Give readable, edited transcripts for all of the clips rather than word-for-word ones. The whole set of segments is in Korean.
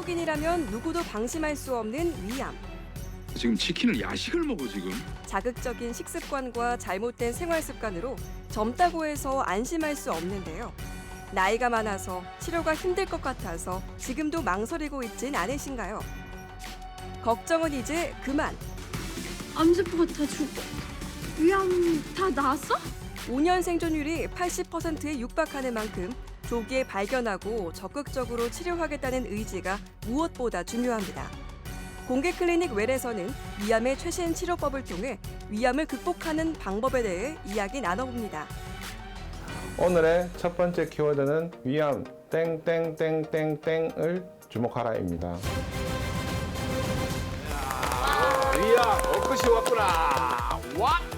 한국인이라면 누구도 방심할 수 없는 위암. 지금 치킨을 야식을 먹어 지금. 자극적인 식습관과 잘못된 생활 습관으로 젊다고 해서 안심할 수 없는데요. 나이가 많아서 치료가 힘들 것 같아서 지금도 망설이고 있진 않으신가요? 걱정은 이제 그만. 암세포가 다 죽어. 위암 다 나았어? 5년 생존율이 80%에 육박하는 만큼 조기에 발견하고 적극적으로 치료하겠다는 의지가 무엇보다 중요합니다. 공개 클리닉 웰에서는 위암의 최신 치료법을 통해 위암을 극복하는 방법에 대해 이야기 나눠봅니다. 오늘의 첫 번째 키워드는 위암 땡땡땡땡땡을 주목하라입니다. 위암 엊그시 왔구나. 왔다.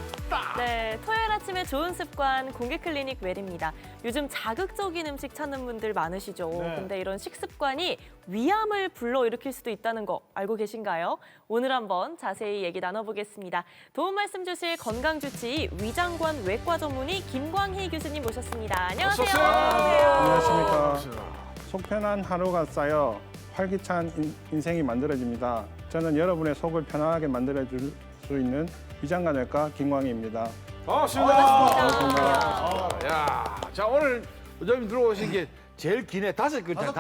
네, 토요일 아침에 좋은 습관 공개 클리닉 웰입니다. 요즘 자극적인 음식 찾는 분들 많으시죠. 근데 이런 식습관이 위암을 불러일으킬 수도 있다는 거 알고 계신가요? 오늘 한번 자세히 얘기 나눠보겠습니다. 도움 말씀 주실 건강주치의 위장관 외과 전문의 김광희 교수님 모셨습니다. 안녕하세요. 어서 오세요. 안녕하십니까. 속 편한 하루가 쌓여 활기찬 인생이 만들어집니다. 저는 여러분의 속을 편안하게 만들어줄 수 있는 위장관외과 김광희입니다. 반갑습니다. 야, 자 오늘 원장님 들어오신 게 제일 기네. 다섯 글자.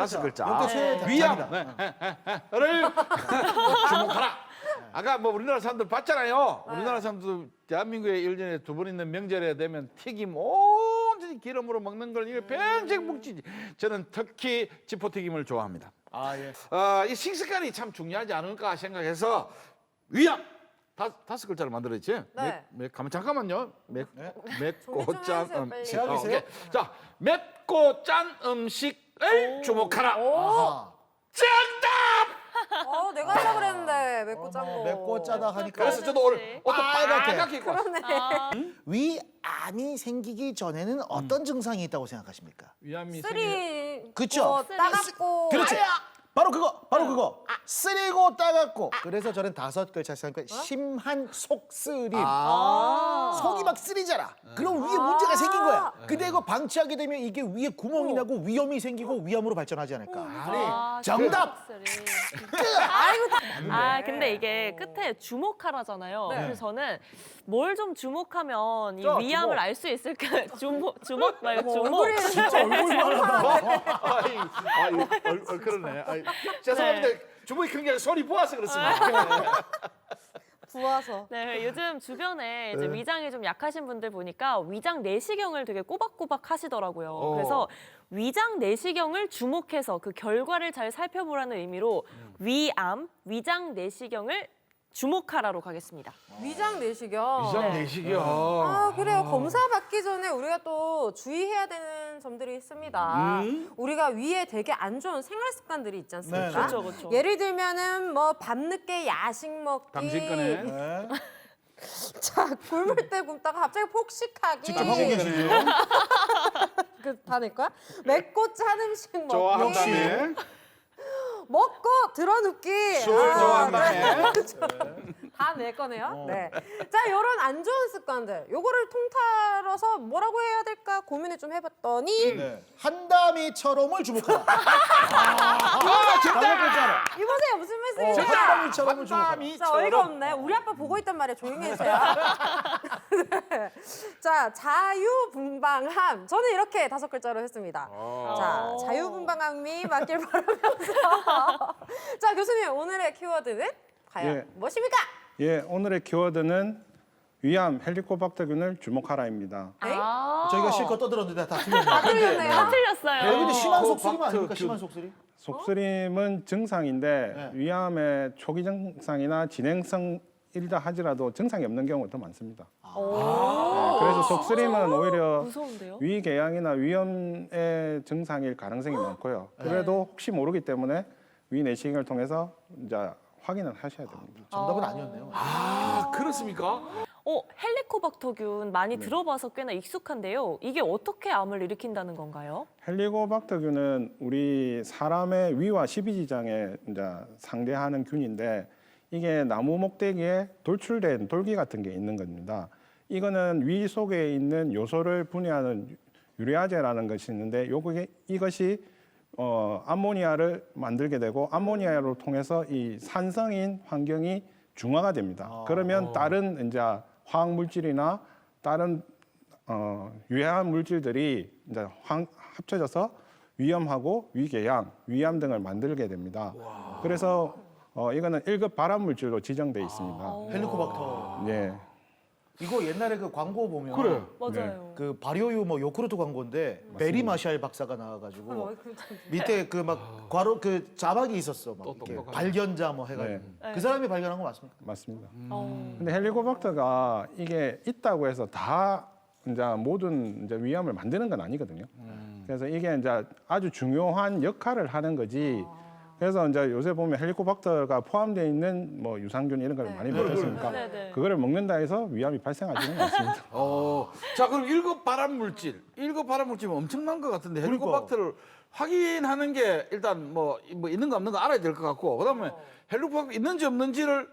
위암을 주목하라. 아까 뭐 우리나라 사람들 봤잖아요. 우리나라 사람들 대한민국에 1년에 2번 있는 명절에 되면 튀김 온전히 기름으로 먹는 걸 이게 평생 묵지. 저는 특히 지포튀김을 좋아합니다. 이 식습관이 참 중요하지 않을까 생각해서 위암 다섯 글자를 만들었지. 네. 잠깐만요. 맵고 좀 짠 해주세요, 음식. 빨리. 오케이. 자, 맵고 짠 음식을 주목하라. 정답! 내가 하려고 그랬는데 맵고 짠 거. 맵고 짜다 하니까 그래서 저도 오늘 옷도 빨갛게 입고 왔어요. 위암이 생기기 전에는 어떤 증상이 있다고 생각하십니까? 위암이 쓰리. 그쵸? 따갑고. 그렇지. 바로 그거. 쓰리고 따갑고. 그래서 저는 5글자 생각하니까 심한 속쓰림. 속이 막 쓰리잖아. 그럼 위에 문제가 생긴 거야. 근데 이거 방치하게 되면 이게 위에 구멍이 나고 위염이 생기고 위암으로 발전하지 않을까. 정답! 근데 이게 끝에 주목하라잖아요. 네. 그래서 저는 뭘 좀 주목하면 이 자, 위암을 주목. 알 수 있을까? 주목 말고 주목. 얼굴이 진짜 그러네. 죄송합니다. 주먹이 큰 게 아니라 손이 부어서 그렇습니다. 부어서. 네, 요즘 주변에 이제 위장이 좀 약하신 분들 보니까 위장 내시경을 되게 꼬박꼬박 하시더라고요. 그래서 위장 내시경을 주목해서 그 결과를 잘 살펴보라는 의미로 위암, 위장 내시경을 주목하라로 가겠습니다. 위장 내시경. 위장 네. 내시경. 그래요. 검사 받기 전에 우리가 또 주의해야 되는 점들이 있습니다. 우리가 위에 되게 안 좋은 생활 습관들이 있지 않습니까? 네. 그렇죠, 그렇죠. 예를 들면은 뭐 밤늦게 야식 먹기. 당신 거네. 네. 자, 굶을 때 굶다가 갑자기 폭식하기. 직접 하고 계시죠? 다 낼 거야? 맵고 짠 음식 먹기. 좋아한다며. 먹고 드러눕기. 술 좋아한다며. 다 낼 거네요. 네. 자, 이런 안 좋은 습관들. 요거를 통틀어서 뭐라고 해야 될까 고민을 좀 해봤더니 네. 한다미처럼을 주목하라. 이보세요. 무슨 말씀이세요? 한다미처럼을 주목하라. 자, 어이가 없네. 우리 아빠 보고 있단 말이야. 조용히 해주세요. 네. 자, 자유분방함. 저는 이렇게 5글자로 했습니다. 자, 자유분방함이 맞길 바라면서. 자, 교수님, 오늘의 키워드는 과연 예. 무엇입니까? 예, 오늘의 키워드는 위암 헬리코박터균을 주목하라입니다. 저희가 실컷 떠들었는데 다 틀렸네요. 다 틀렸네요. 다 틀렸어요. 여기도 심한 그 속쓰림 박터 아닙니까? 균. 심한 속쓰림? 속쓰림은 증상인데 네. 위암의 초기 증상이나 진행성이다 하더라도 증상이 없는 경우가 더 많습니다. 그래서 속쓰림은 오히려 무서운데요? 위궤양이나 위염의 증상일 가능성이 많고요. 그래도 혹시 모르기 때문에 위 내시경을 통해서 이제 확인을 하셔야 됩니다. 정답은 아니었네요. 그렇습니까? 헬리코박터균 많이 들어봐서 꽤나 익숙한데요. 이게 어떻게 암을 일으킨다는 건가요? 헬리코박터균은 우리 사람의 위와 십이지장에 이제 상대하는 균인데 이게 나무 목대기에 돌출된 돌기 같은 게 있는 겁니다. 이거는 위 속에 있는 요소를 분해하는 유래아제라는 것이 있는데 이것이 암모니아를 만들게 되고 암모니아를 통해서 이 산성인 환경이 중화가 됩니다. 그러면 다른 이제 화학 물질이나 다른 유해한 물질들이 이제 합쳐져서 위염하고 위궤양, 위암 등을 만들게 됩니다. 그래서 이거는 1급 발암 물질로 지정돼 있습니다. 헬리코박터. 네. 이거 옛날에 그 광고 보면 그래. 맞아요. 그 발효유 뭐 요구르트 광고인데 베리 마샬 박사가 나와가지고 밑에 그 막 괄호 그 자막이 있었어. 막 이렇게 똑똑하네. 발견자 뭐 해가지고 네. 그 사람이 발견한 거 맞습니까? 맞습니다. 어. 근데 헬리코박터가 이게 있다고 해서 다 이제 모든 이제 위암을 만드는 건 아니거든요. 그래서 이게 이제 아주 중요한 역할을 하는 거지. 그래서 이제 요새 보면 헬리코박터가 포함되어 있는 뭐 유산균 이런 걸 많이 먹었으니까 네, 네. 그거를 먹는다 해서 위암이 발생하지는 않습니다. 자, 그럼 1급 발암 물질. 1급 발암 물질은 엄청난 것 같은데 헬리코박터를 확인하는 게 일단 뭐 있는 거 없는 거 알아야 될 것 같고 그다음에 헬리코박터 있는지 없는지를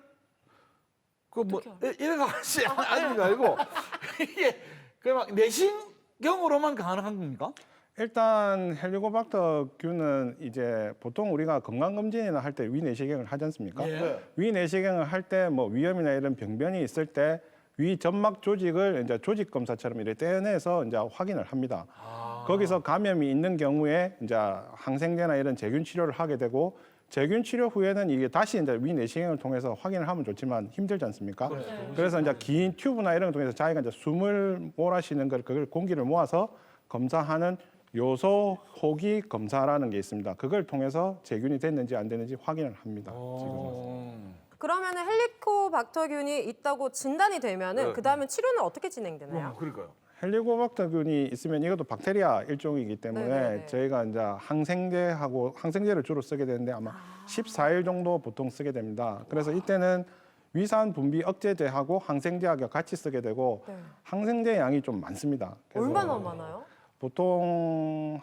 그 뭐 이래가 아는 게 아니고 이게 그막 내시경으로만 가능한 겁니까? 일단 헬리코박터균은 이제 보통 우리가 건강검진이나 할 때 위내시경을 하지 않습니까? 예. 위내시경을 할 때 뭐 위염이나 이런 병변이 있을 때 위 점막 조직을 이제 조직 검사처럼 이렇게 떼어내서 이제 확인을 합니다. 거기서 감염이 있는 경우에 이제 항생제나 이런 제균 치료를 하게 되고 제균 치료 후에는 이게 다시 이제 위내시경을 통해서 확인을 하면 좋지만 힘들지 않습니까? 그래서 이제 긴 튜브나 이런 걸 통해서 자기가 이제 숨을 몰아쉬는 걸 그걸 공기를 모아서 검사하는 요소 호기 검사라는 게 있습니다. 그걸 통해서 제균이 됐는지 안 됐는지 확인을 합니다. 지금은. 그러면은 헬리코박터균이 있다고 진단이 되면은 네. 그다음에 치료는 어떻게 진행되나요? 그러니까요. 헬리코박터균이 있으면 이것도 박테리아 일종이기 때문에 네네네. 저희가 이제 항생제를 주로 쓰게 되는데 아마 14일 정도 보통 쓰게 됩니다. 그래서 이때는 위산 분비 억제제하고 항생제하고 같이 쓰게 되고 네. 항생제 양이 좀 많습니다. 그래서 얼마나 많아요? 보통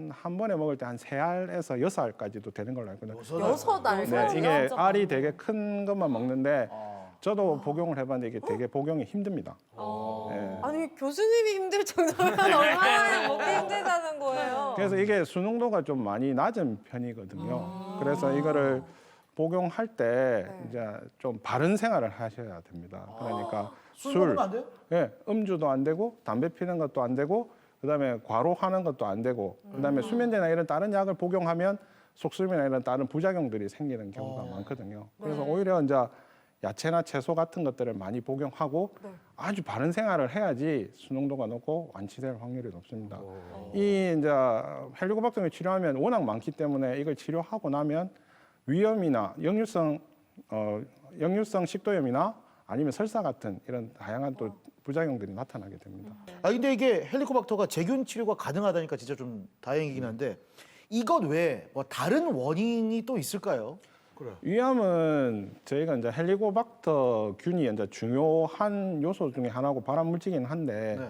한 번에 먹을 때 한 3알에서 6알까지도 되는 걸로 알고 있거든요. 6알. 네, 이게 진짜 알이 많네. 되게 큰 것만 먹는데 저도 복용을 해봤는데 이게 되게 복용이 힘듭니다. 네. 아니 교수님이 힘들 정도면 얼마나 먹기 힘들다는 거예요. 그래서 이게 수능도가 좀 많이 낮은 편이거든요. 그래서 이거를 복용할 때 네. 이제 좀 바른 생활을 하셔야 됩니다. 그러니까 술 술, 먹으면 안 돼요? 예, 음주도 안 되고 담배 피는 것도 안 되고 그다음에 과로하는 것도 안 되고 그다음에 수면제나 이런 다른 약을 복용하면 속수면이나 이런 다른 부작용들이 생기는 경우가 많거든요. 그래서 오히려 이제 야채나 채소 같은 것들을 많이 복용하고 네. 아주 바른 생활을 해야지 수능도가 높고 완치될 확률이 높습니다. 이 이제 헬리코박터균 치료하면 워낙 많기 때문에 이걸 치료하고 나면 위염이나 역류성 식도염이나 아니면 설사 같은 이런 다양한 또 부작용들이 나타나게 됩니다. 아 근데 이게 헬리코박터가 제균 치료가 가능하다니까 진짜 좀 다행이긴 한데 이것 외에 뭐 다른 원인이 또 있을까요? 위암은 저희가 이제 헬리코박터균이 이제 중요한 요소 중에 하나고 발암 물질이긴 한데 네.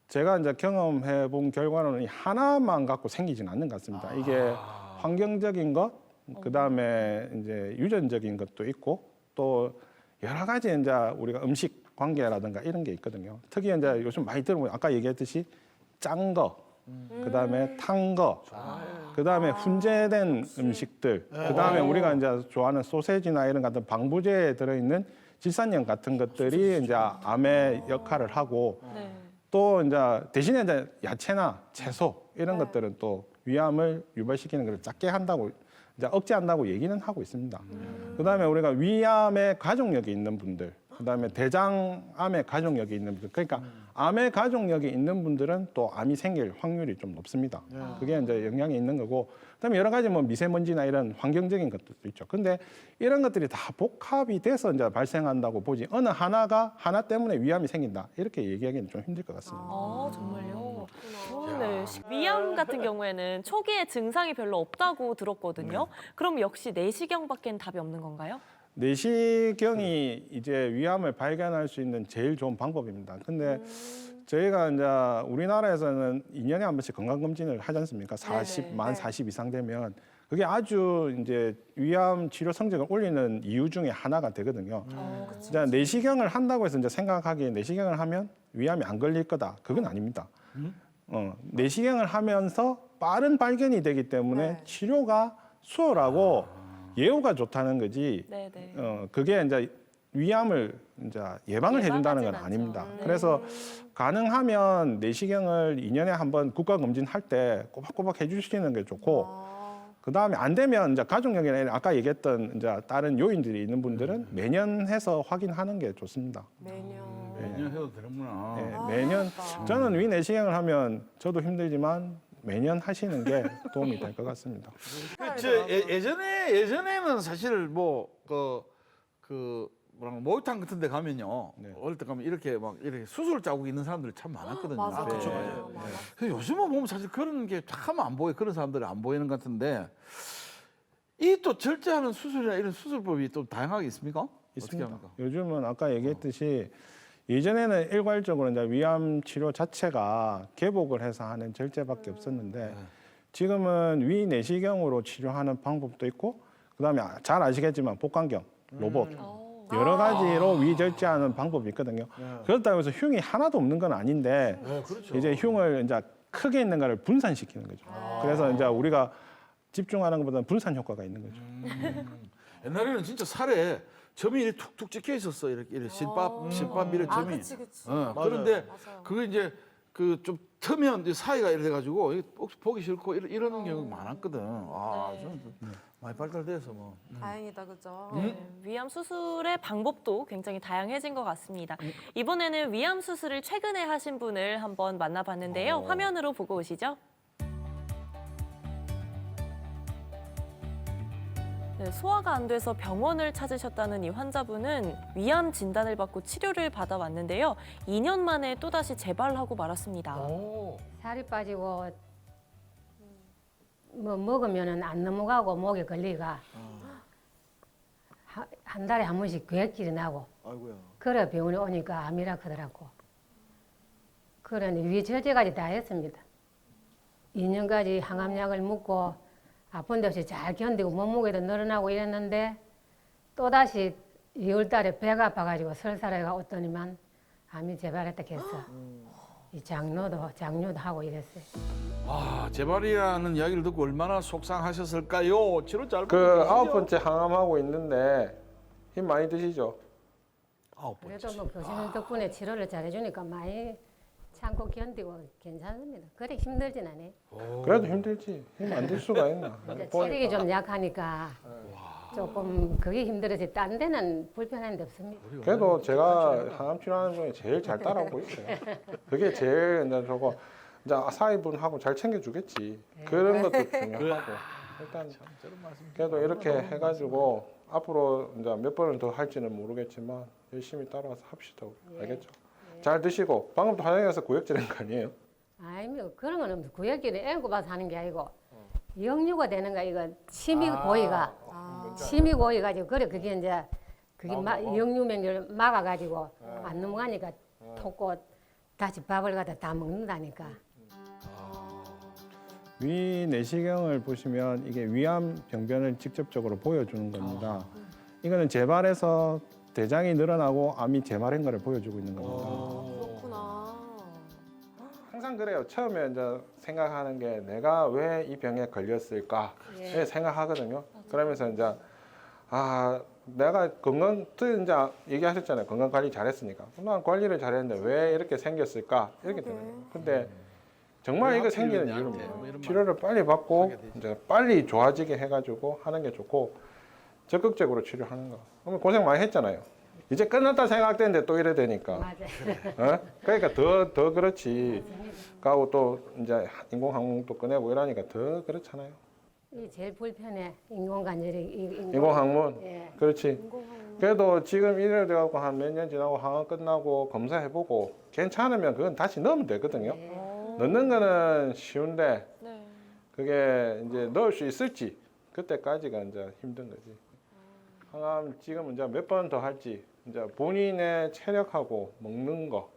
제가 이제 경험해 본 결과로는 이 하나만 갖고 생기지는 않는 것 같습니다. 이게 환경적인 것, 그 다음에 이제 유전적인 것도 있고 또 여러 가지 이제 우리가 음식 관계라든가 이런 게 있거든요. 특히 이제 요즘 많이 들어보면 아까 얘기했듯이 짠 거, 그 다음에 탄 거, 그 다음에 훈제된 음식들, 그 다음에 우리가 이제 좋아하는 소세지나 이런 같은 방부제에 들어있는 질산염 같은 것들이 이제 암의 역할을 하고 네. 또 이제 대신에 이제 야채나 채소 이런 것들은 또 위암을 유발시키는 걸 작게 한다고 이제 억제한다고 얘기는 하고 있습니다. 그다음에 우리가 위암의 가족력이 있는 분들, 그다음에 대장암의 가족력이 있는 분들, 그러니까 암의 가족력이 있는 분들은 또 암이 생길 확률이 좀 높습니다. 그게 이제 영향이 있는 거고, 그다음에 여러 가지 뭐 미세먼지나 이런 환경적인 것들도 있죠. 근데 이런 것들이 다 복합이 돼서 이제 발생한다고 보지 어느 하나 때문에 위암이 생긴다 이렇게 얘기하기는 좀 힘들 것 같습니다. 아, 정말요? 네. 위암 같은 경우에는 초기에 증상이 별로 없다고 들었거든요. 그럼 역시 내시경밖엔 답이 없는 건가요? 내시경이 이제 위암을 발견할 수 있는 제일 좋은 방법입니다. 근데 저희가 이제 우리나라에서는 2년에 한 번씩 건강검진을 하지 않습니까? 만 40 이상 되면 그게 아주 이제 위암 치료 성적을 올리는 이유 중에 하나가 되거든요. 이제 내시경을 한다고 해서 이제 생각하기에 내시경을 하면 위암이 안 걸릴 거다. 그건 아닙니다. 내시경을 하면서 빠른 발견이 되기 때문에 네. 치료가 수월하고 예후가 좋다는 거지. 네네. 그게 이제 위암을 이제 예방을 해준다는 건 예방하진 아닙니다. 않죠. 네. 그래서 가능하면 내시경을 2년에 한번 국가 검진할 때 꼬박꼬박 해주시는 게 좋고, 그 다음에 안 되면 이제 가족력이나 아까 얘기했던 이제 다른 요인들이 있는 분들은 매년 해서 확인하는 게 좋습니다. 매년. 매년 해도 되는구나. 네, 매년 맞다. 저는 위 내시경을 하면 저도 힘들지만 매년 하시는 게 도움이 될 것 같습니다. 예전에는 사실 뭐그 목욕탕 같은 데 가면요. 네. 어릴 때 가면 이렇게 막 이렇게 수술 자국 있는 사람들이 참 많았거든요. 맞아. 네. 그쵸, 맞아요. 맞아. 근데 요즘은 보면 사실 그런 게 참 안 보여. 그런 사람들이 안 보이는 것 같은데 이 또 절제하는 수술이나 이런 수술법이 또 다양하게 있습니까? 어떻게 있습니다. 합니까? 요즘은 아까 얘기했듯이 예전에는 일괄적으로 이제 위암 치료 자체가 개복을 해서 하는 절제밖에 없었는데 지금은 위 내시경으로 치료하는 방법도 있고 그다음에 잘 아시겠지만 복강경, 로봇 여러 가지로 위 절제하는 방법이 있거든요. 그렇다고 해서 흉이 하나도 없는 건 아닌데 이제 흉을 이제 크게 있는 거를 분산시키는 거죠. 그래서 이제 우리가 집중하는 것보다는 분산 효과가 있는 거죠. 옛날에는 진짜 살에 점이 이렇게 툭툭 찍혀 있었어. 이렇게 실밥 밀의 점이. 그치. 그런데 맞아요. 그게 이제 그 좀 트면 이제 사이가 이래 가지고 보기 싫고 이런 경우가 많았거든. 저는 많이 발달돼서 뭐. 다행이다, 그죠? 네, 위암 수술의 방법도 굉장히 다양해진 것 같습니다. 이번에는 위암 수술을 최근에 하신 분을 한번 만나봤는데요. 화면으로 보고 오시죠. 네, 소화가 안 돼서 병원을 찾으셨다는 이 환자분은 위암 진단을 받고 치료를 받아왔는데요. 2년 만에 또다시 재발하고 말았습니다. 살이 빠지고 뭐 먹으면은 안 넘어가고 목에 걸리가 한 달에 한 번씩 괴액질이 나고 아이고야. 그래 병원에 오니까 암이라 하더라고. 그러니 위절제까지 다 했습니다. 2년까지 항암약을 먹고 아픈 데 없이 잘 견디고 몸무게도 늘어나고 이랬는데 또다시 2월 달에 배가 아파가지고 설사를 왔더니만 암이 재발했다 했어. 이 장뇨도 하고 이랬어요. 재발이라는 이야기를 듣고 얼마나 속상하셨을까요? 치료 잘 그 9번째 항암하고 있는데 힘 많이 드시죠? 그래도 뭐 교수님 덕분에 치료를 잘해주니까 많이 참고 견디고 괜찮습니다. 그래 힘들진 않아요. 그래도 힘들지. 힘 안 들 수가 있나? 이제 체력이 좀 약하니까 조금 그게 힘들어지 딴 데는 불편한 데 없습니다. 그래도 제가 항암 치료하는 중에 제일 잘 따라오고 있어요. 그게 제일 이제 저거 이제 사위분하고 잘 챙겨주겠지. 그런 것도 중요하고 일단 그래도 이렇게 해가지고 앞으로 이제 몇 번을 더 할지는 모르겠지만 열심히 따라와서 합시다. 우리. 알겠죠? 잘 드시고 방금 또 화장실에서 구역질한 거 아니에요? 아니면 그런 건 없어. 구역기는 애고 봐서 하는 게 아니고 역류가 되는 거 이거 침이 고이가 침이 고이가지고 그래 그게 이제 그게 역류맹을 막아가지고 안 넘어가니까 톡고 다시 밥을 갖다 다 먹는다니까. 위 내시경을 보시면 이게 위암 병변을 직접적으로 보여주는 겁니다. 이거는 재발해서 대장이 늘어나고 암이 재발한 거를 보여주고 있는 겁니다. 그렇구나. 항상 그래요. 처음에 이제 생각하는 게 내가 왜 이 병에 걸렸을까 생각하거든요. 그러면서 이제 내가 건강 또 이제 얘기하셨잖아요. 건강 관리 잘했으니까. 난 관리를 잘했는데 왜 이렇게 생겼을까 이렇게 되는 거예요. 근데 정말 이거 생기는 이유는 뭐예요? 치료를 빨리 받고 이제 빨리 좋아지게 해가지고 하는 게 좋고 적극적으로 치료하는 거. 그러면 고생 많이 했잖아요. 이제 끝났다 생각되는데 또 이래 되니까. 맞아요. 그러니까 더 그렇지. 가고 또 이제 인공항문도 꺼내고 이러니까 더 그렇잖아요. 이 제일 불편해 인공관절이 인공항문. 예. 그렇지. 그래도 지금 이래 돼갖고 한 몇 년 지나고 항암 끝나고 검사해보고 괜찮으면 그건 다시 넣으면 되거든요. 넣는 거는 쉬운데 그게 이제 넣을 수 있을지 그때까지가 이제 힘든 거지. 항암 지금 이제 몇 번 더 할지 이제 본인의 체력하고 먹는 거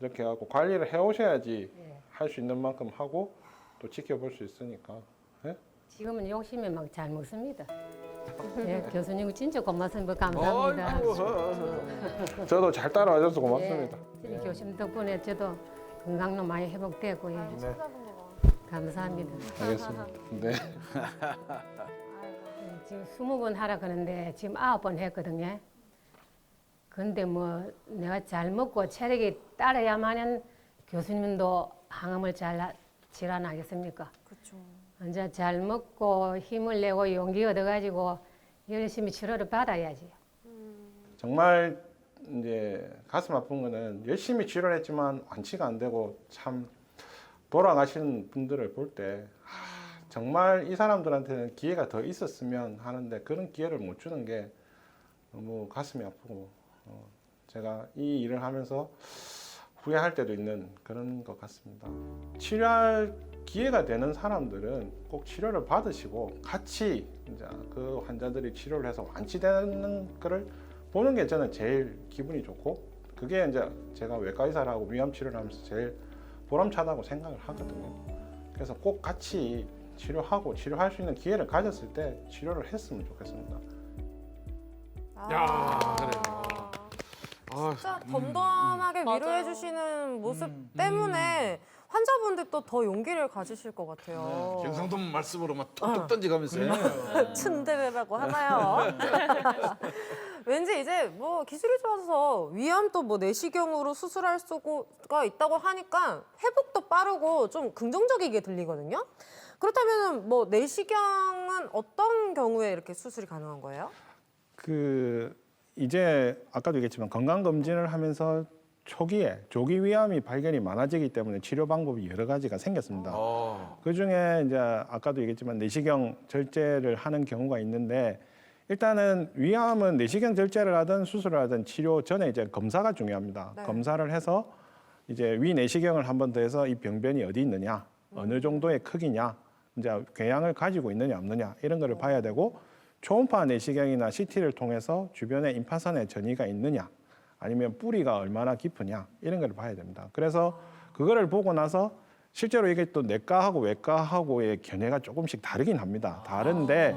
이렇게 하고 관리를 해오셔야지 할 수 있는 만큼 하고 또 지켜볼 수 있으니까. 예? 지금은 욕심에 막 잘 먹습니다. 예, 교수님 진짜 고맙습니다. 감사합니다. 저도 잘 따라와줘서 고맙습니다. 예, 교수님 덕분에 저도 건강도 많이 회복되고 예. 찾아본 거 봐. 감사합니다. 알겠습니다. 네. 지금 20번 하라 그러는데 지금 9번 했거든요. 근데 뭐 내가 잘 먹고 체력이 따라야만은 교수님도 항암을 잘 질환하겠습니까? 그렇죠. 이제 잘 먹고 힘을 내고 용기 얻어가지고 열심히 치료를 받아야지. 정말 이제 가슴 아픈 거는 열심히 치료를 했지만 완치가 안 되고 참 돌아가시는 분들을 볼 때 정말 이 사람들한테는 기회가 더 있었으면 하는데 그런 기회를 못 주는 게 너무 가슴이 아프고 제가 이 일을 하면서 후회할 때도 있는 그런 것 같습니다. 치료할 기회가 되는 사람들은 꼭 치료를 받으시고 같이 이제 그 환자들이 치료를 해서 완치되는 거를 보는 게 저는 제일 기분이 좋고 그게 이제 제가 외과 의사를 하고 위암 치료를 하면서 제일 보람차다고 생각을 하거든요. 그래서 꼭 같이 치료하고 치료할 수 있는 기회를 가졌을 때 치료를 했으면 좋겠습니다. 야, 그래. 진짜 덤덤하게 위로해 주시는 모습 때문에 환자분들도 더 용기를 가지실 것 같아요. 경상도 말씀으로 막 툭툭 던져가면서. 츤데레라고 하나요? 왠지 이제 뭐 기술이 좋아서 위암 또 뭐 내시경으로 수술할 수가 있다고 하니까 회복도 빠르고 좀 긍정적이게 들리거든요. 그렇다면 뭐 내시경은 어떤 경우에 이렇게 수술이 가능한 거예요? 이제 아까도 얘기했지만 건강 검진을 하면서 초기에 조기 위암이 발견이 많아지기 때문에 치료 방법이 여러 가지가 생겼습니다. 그 중에 이제 아까도 얘기했지만 내시경 절제를 하는 경우가 있는데 일단은 위암은 내시경 절제를 하든 수술을 하든 치료 전에 이제 검사가 중요합니다. 네. 검사를 해서 이제 위 내시경을 한 번 더 해서 이 병변이 어디 있느냐, 어느 정도의 크기냐, 이제 궤양을 가지고 있느냐 없느냐 이런 거를 봐야 되고 초음파 내시경이나 CT를 통해서 주변에 임파선에 전이가 있느냐 아니면 뿌리가 얼마나 깊으냐 이런 걸 봐야 됩니다. 그래서 그거를 보고 나서 실제로 이게 또 내과하고 외과하고의 견해가 조금씩 다르긴 합니다. 다른데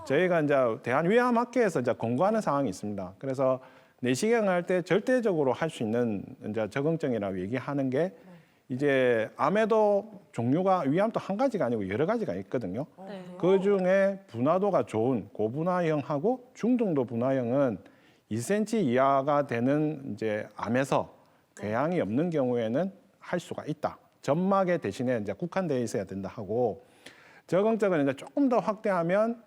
저희가 이제 대한위암학회에서 이제 권고하는 상황이 있습니다. 그래서 내시경을 할 때 절대적으로 할 수 있는 이제 적응증이라고 얘기하는 게 이제 암에도 종류가 위암도 한 가지가 아니고 여러 가지가 있거든요. 네. 그 중에 분화도가 좋은 고분화형하고 중등도 분화형은 2cm 이하가 되는 이제 암에서 궤양이 없는 경우에는 할 수가 있다. 점막에 대신에 이제 국한되어 있어야 된다 하고 적응증은 이제 조금 더 확대하면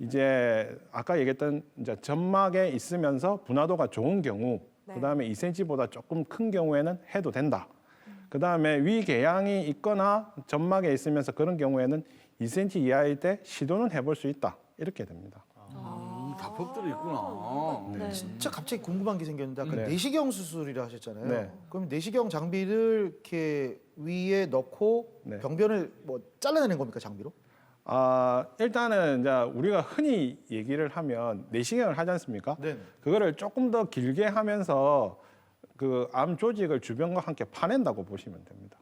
이제 아까 얘기했던 이제 점막에 있으면서 분화도가 좋은 경우, 네. 그다음에 2cm보다 조금 큰 경우에는 해도 된다. 그다음에 위궤양이 있거나 점막에 있으면서 그런 경우에는 2cm 이하일 때 시도는 해볼 수 있다. 이렇게 됩니다. 다 법들이 있구나. 네. 진짜 갑자기 궁금한 게 생겼는데 아까 네. 내시경 수술이라 하셨잖아요. 네. 그럼 내시경 장비를 이렇게 위에 넣고 네. 병변을 뭐 잘라내는 겁니까 장비로? 일단은 이제 우리가 흔히 얘기를 하면 내시경을 하지 않습니까? 네. 그거를 조금 더 길게 하면서 그 암 조직을 주변과 함께 파낸다고 보시면 됩니다.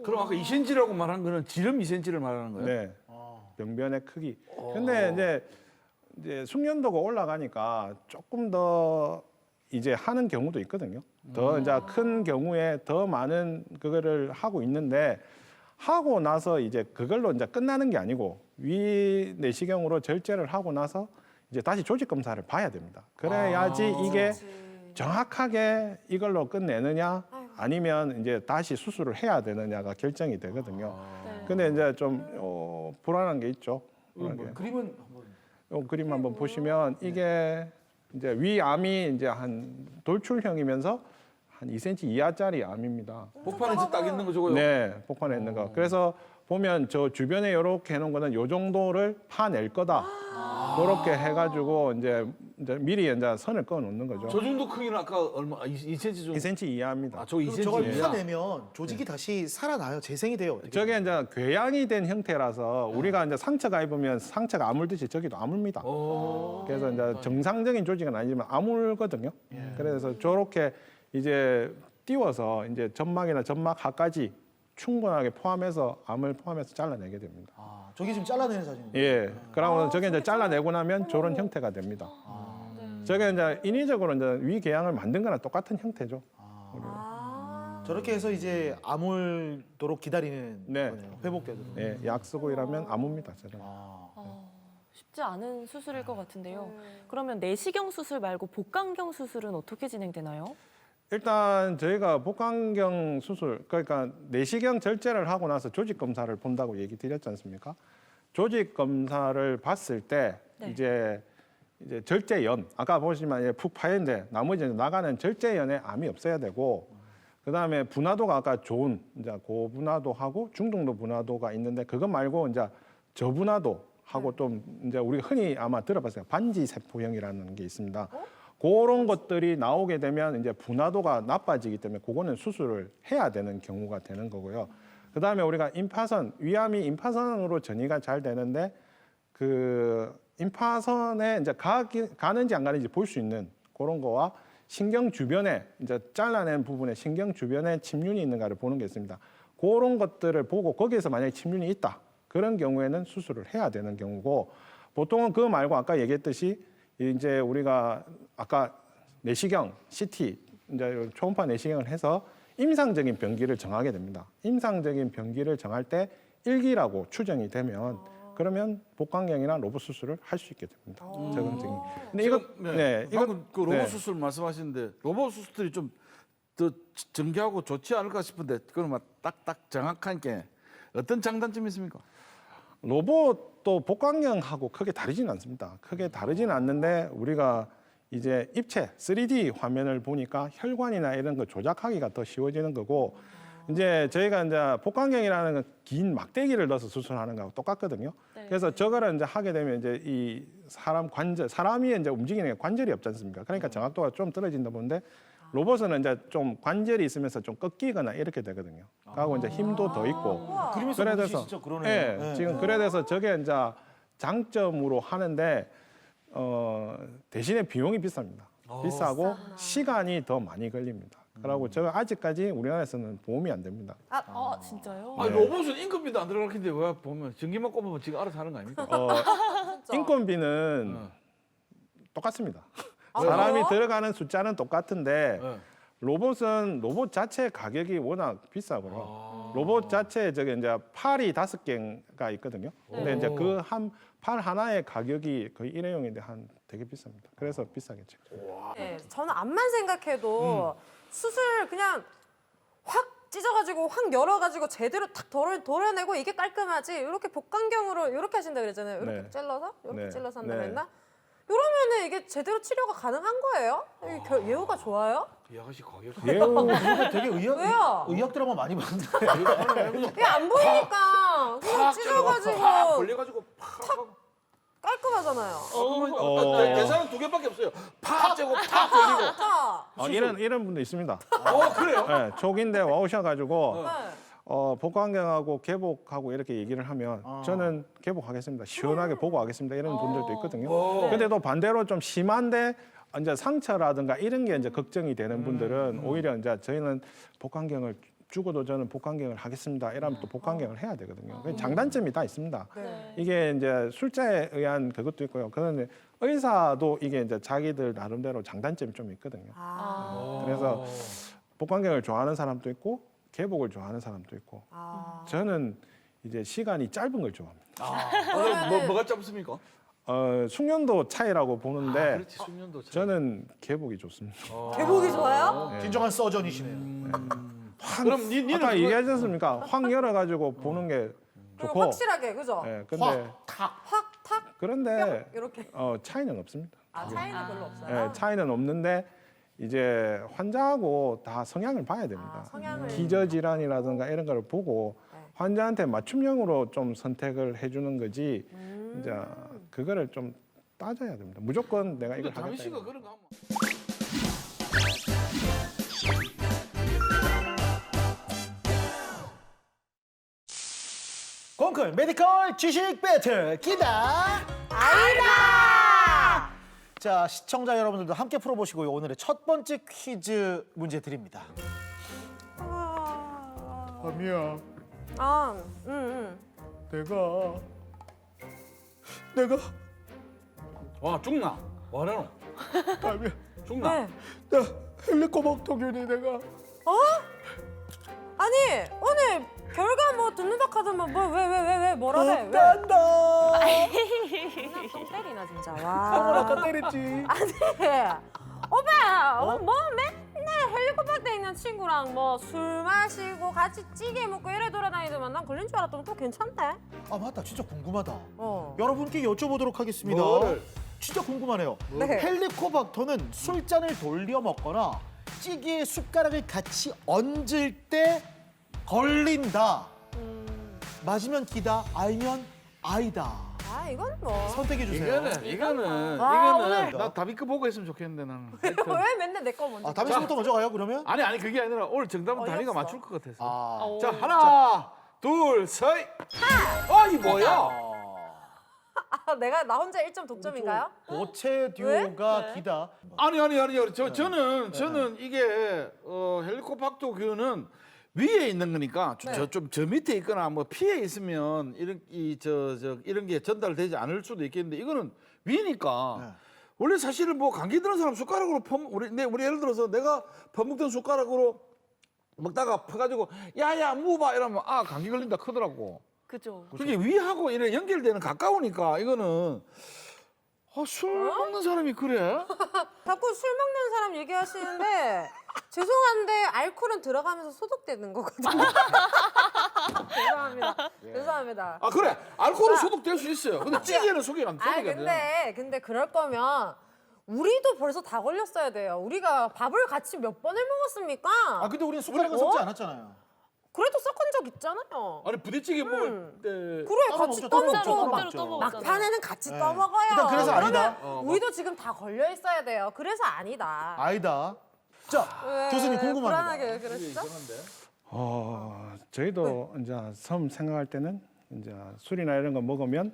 그럼 아까 2cm라고 말한 거는 지름 2cm를 말하는 거예요? 네. 병변의 크기. 근데 이제 숙련도가 올라가니까 조금 더 이제 하는 경우도 있거든요. 더 이제 큰 경우에 더 많은 그거를 하고 있는데 하고 나서 이제 그걸로 이제 끝나는 게 아니고 위 내시경으로 절제를 하고 나서 이제 다시 조직 검사를 봐야 됩니다. 그래야지 이게 정확하게 이걸로 끝내느냐 아니면 이제 다시 수술을 해야 되느냐가 결정이 되거든요. 근데 이제 좀 불안한 게 있죠. 불안한 게. 그림은 한번. 그림 한번 보시면 이게 이제 위암이 이제 한 돌출형이면서 한 2cm 이하짜리 암입니다. 복판에 딱 있는 거 저거요? 네, 복판에 있는 거. 그래서 보면 저 주변에 이렇게 해놓은 거는 요 정도를 파낼 거다. 그렇게 해가지고 이제 미리 이제 선을 그어 놓는 거죠. 저 정도 크기는 아까 얼마? 2cm 정도? 2cm 이하입니다. 저거 그럼 2cm 저걸 이야? 파내면 조직이 다시 살아나요? 재생이 돼요? 어떻게? 저게 이제 궤양이 된 형태라서 우리가 이제 상처가 입으면 상처가 아물듯이 저기도 아물니다. 그래서 이제 정상적인 조직은 아니지만 아물거든요. 그래서 저렇게 이제 띄워서 이제 점막이나 점막하까지 충분하게 포함해서 암을 포함해서 잘라내게 됩니다. 저게 지금 잘라내는 사진입니다. 예. 그러면 저게 이제 잘라내고 나면 저런 형태가 됩니다. 저게 이제 인위적으로 이제 위궤양을 만든 거랑 똑같은 형태죠. 저렇게 해서 이제 아물도록 기다리는 네. 거네요. 회복되도록. 예, 약 쓰고 이러면 아무입니다. 저는. 쉽지 않은 수술일 것 같은데요. 그러면 내시경 수술 말고 복강경 수술은 어떻게 진행되나요? 일단 저희가 복강경 수술, 그러니까 내시경 절제를 하고 나서 조직 검사를 본다고 얘기 드렸지 않습니까? 조직 검사를 봤을 때 네. 이제 절제연, 아까 보시면 푹 파였는데 나머지 나가는 절제연에 암이 없어야 되고, 그다음에 분화도가 아까 좋은 이제 고분화도하고 중등도 분화도가 있는데 그것 말고 이제 저분화도하고 좀 이제 우리가 흔히 아마 들어봤어요. 반지 세포형이라는 게 있습니다. 그런 것들이 나오게 되면 이제 분화도가 나빠지기 때문에 그거는 수술을 해야 되는 경우가 되는 거고요. 그다음에 우리가 임파선, 위암이 임파선으로 전이가 잘 되는데 그 임파선에 이제 가는지 안 가는지 볼 수 있는 그런 거와 신경 주변에 이제 잘라낸 부분에 신경 주변에 침륜이 있는가를 보는 게 있습니다. 그런 것들을 보고 거기에서 만약에 침륜이 있다. 그런 경우에는 수술을 해야 되는 경우고, 보통은 그거 말고 아까 얘기했듯이 이제 우리가 아까 내시경, CT, 이제 초음파 내시경을 해서 임상적인 병기를 정하게 됩니다. 임상적인 병기를 정할 때 1기라고 추정이 되면 그러면 복강경이나 로봇 수술을 할 수 있게 됩니다. 적응적인. 근데 이거 방금 그 로봇 네. 수술 말씀하시는데 로봇 수술이 좀 더 정교하고 좋지 않을까 싶은데 그건 막 딱딱 정확한 게 어떤 장단점이 있습니까? 로봇도 복강경하고 크게 다르지는 않습니다. 크게 다르지는 않는데 우리가 이제 입체 3D 화면을 보니까 혈관이나 이런 거 조작하기가 더 쉬워지는 거고, 이제 저희가 이제 복강경이라는 건 긴 막대기를 넣어서 수술하는 거하고 똑같거든요. 네. 그래서 저거를 이제 하게 되면 이제 이 사람 관절, 사람이 이제 움직이는 게 관절이 없지 않습니까? 그러니까 정확도가 좀 떨어진다 보는데 로봇은 이제 좀 관절이 있으면서 좀 꺾이거나 이렇게 되거든요. 하고 이제 힘도 더 있고. 그림에서 그래 보듯이 돼서 진짜 그러네요. 예, 네. 지금 그래 돼서 저게 이제 장점으로 하는데 대신에 비용이 비쌉니다. 비싸고 시간이 더 많이 걸립니다. 그리고 저 아직까지 우리나라에서는 보험이 안 됩니다. 진짜요? 아니 로봇은 인건비도 안 들어갈 텐데 왜 보면 전기만 꼽으면 지금 알아서 하는 거 아닙니까? 인건비는 똑같습니다. 사람이 들어가는 숫자는 똑같은데 네. 로봇은 로봇 자체 가격이 워낙 비싸고요. 로봇 자체에 저게 이제 팔이 5개가 있거든요. 근데 이제 그 한 팔 하나의 가격이 거의 일회용인데 한 되게 비쌉니다. 그래서 비싸겠죠. 네, 저는 암만 생각해도 수술 그냥 확 찢어가지고 확 열어가지고 제대로 탁 도려내고 이게 깔끔하지. 이렇게 복강경으로 이렇게 하신다 그랬잖아요. 이렇게 네. 잘라서 이렇게 네. 잘라서 한다 네. 그랬나? 이러면은 이게 제대로 치료가 가능한 거예요? 이게 예후가 좋아요? 이 아가씨 가격. 이거 되게 왜요? 의학 드라마 많이 봤는데. 이게 안 보이니까 그냥 찢어가지고 팍 벌려가지고 팍. 깔끔하잖아요. 계산은 2개밖에 없어요. 팍 재고 팍 벌리고. 자, 이런 분도 있습니다. 그래요? 네, 초기인데 와오셔가지고 네. 복강경하고 개복하고 이렇게 얘기를 하면 저는 개복하겠습니다. 시원하게 보고 하겠습니다. 이런 분들도 있거든요. 근데 또 반대로 좀 심한데 이제 상처라든가 이런 게 이제 걱정이 되는 분들은 오히려 이제 저희는 복강경을 죽어도 저는 복강경을 하겠습니다. 이러면 또 복강경을 해야 되거든요. 장단점이 다 있습니다. 네. 이게 이제 술자에 의한 그것도 있고요. 그런데 의사도 이게 이제 자기들 나름대로 장단점이 좀 있거든요. 그래서 복강경을 좋아하는 사람도 있고 개복을 좋아하는 사람도 있고 저는 이제 시간이 짧은 걸 좋아합니다. 뭐가 짧습니까? 숙련도 차이라고 보는데 그렇지 숙련도 차이. 저는 개복이 좋습니다. 개복이 좋아요? 진정한 서전이시네요. 그럼 니는 아까 그거- 얘기하지 않습니까? 확 열어가지고 보는 게 좋고. 확실하게 그죠? 예, 근데 확 탁. 그런데 이렇게. 차이는 없습니다. 차이는 별로 없어요. 예, 차이는 없는데 이제 환자하고 다 성향을 봐야 됩니다. 성향을. 기저질환이라든가 이런 걸 보고 환자한테 맞춤형으로 좀 선택을 해주는 거지. 이제 그거를 좀 따져야 됩니다. 무조건 내가 이걸 담임 하겠다. 씨가 이거. 그런 거 하면. 콩쿨 메디컬 지식 배틀 기다 아이다. 자, 시청자 여러분들도 함께 풀어보시고요. 오늘의 첫 번째 퀴즈 문제 드립니다. 아미야, 내가 와 죽나? 와라노? 아미야, 죽나? 네. 나 헬리코박터균이 내가 아니 오늘 결과 뭐 듣는다 하더만 뭐 왜 뭐라래? 왜? 없단다. 맨날 똥 때리나 진짜. 와. 아까 때렸지. 아니 오빠 뭐 맨날 헬리콥터에 있는 친구랑 뭐 술 마시고 같이 찌개 먹고 이래 돌아다니더만 난 걸린 줄 알았더니 또 괜찮대. 아 맞다, 진짜 궁금하다. 어. 여러분께 여쭤보도록 하겠습니다. 뭐를? 진짜 궁금하네요. 네. 헬리코박터는 술잔을 돌려 먹거나 찌개에 숟가락을 같이 얹을 때 걸린다. 맞으면 기다, 알면 아이다. 아 이건 뭐. 선택해 주세요. 이거는 나 다비크 보고 했으면 좋겠는데 나는. 하여튼. 왜 맨날 내 거 먼저? 아, 다빈 씨부터 먼저 가요, 그러면? 아니 그게 아니라 오늘 정답은 어이없어. 다비가 맞출 것 같아서. 아. 자 하나 둘 셋. 이 뭐야? 아, 나 혼자 1점 독점인가요? 고체 듀오가 기다. 아니요. 저는 이게 헬리코박터 균은 위에 있는 거니까 저 밑에 있거나 뭐 피해 있으면 이런 게 전달되지 않을 수도 있겠는데 이거는 위니까 네. 원래 사실은 뭐 감기 드는 사람 숟가락으로 우리 예를 들어서 내가 퍼먹던 숟가락으로 먹다가 퍼가지고 야야 무봐 이러면 감기 걸린다 크더라고. 그죠. 그게 위하고 이래 연결되는 가까우니까 이거는 술 먹는 사람이 그래? 자꾸 술 먹는 사람 얘기하시는데 죄송한데 알코올은 들어가면서 소독되는 거거든요. 죄송합니다. 그래 알코올은 소독될 수 있어요. 근데 찌개는 소독이 안 되잖아. 근데 그럴 거면 우리도 벌써 다 걸렸어야 돼요. 우리가 밥을 같이 몇 번을 먹었습니까? 아, 근데 우리는 숟가락을 섞지 않았잖아요. 그래도 섞은 적 있잖아요. 아니 부대찌개 먹을 때 그래 따로 같이 먹죠, 떠먹고 따로 먹죠, 막- 먹죠. 떠먹었잖아요. 막판에는 같이 네. 떠먹어요. 일단 그래서 아니다. 그러면 우리도 지금 다 걸려 있어야 돼요. 그래서 아니다. 아니다. 자, 왜 교수님 궁금합니다. 불안하게 왜 그러시죠? 저희도 이제 처음 생각할 때는 이제 술이나 이런 거 먹으면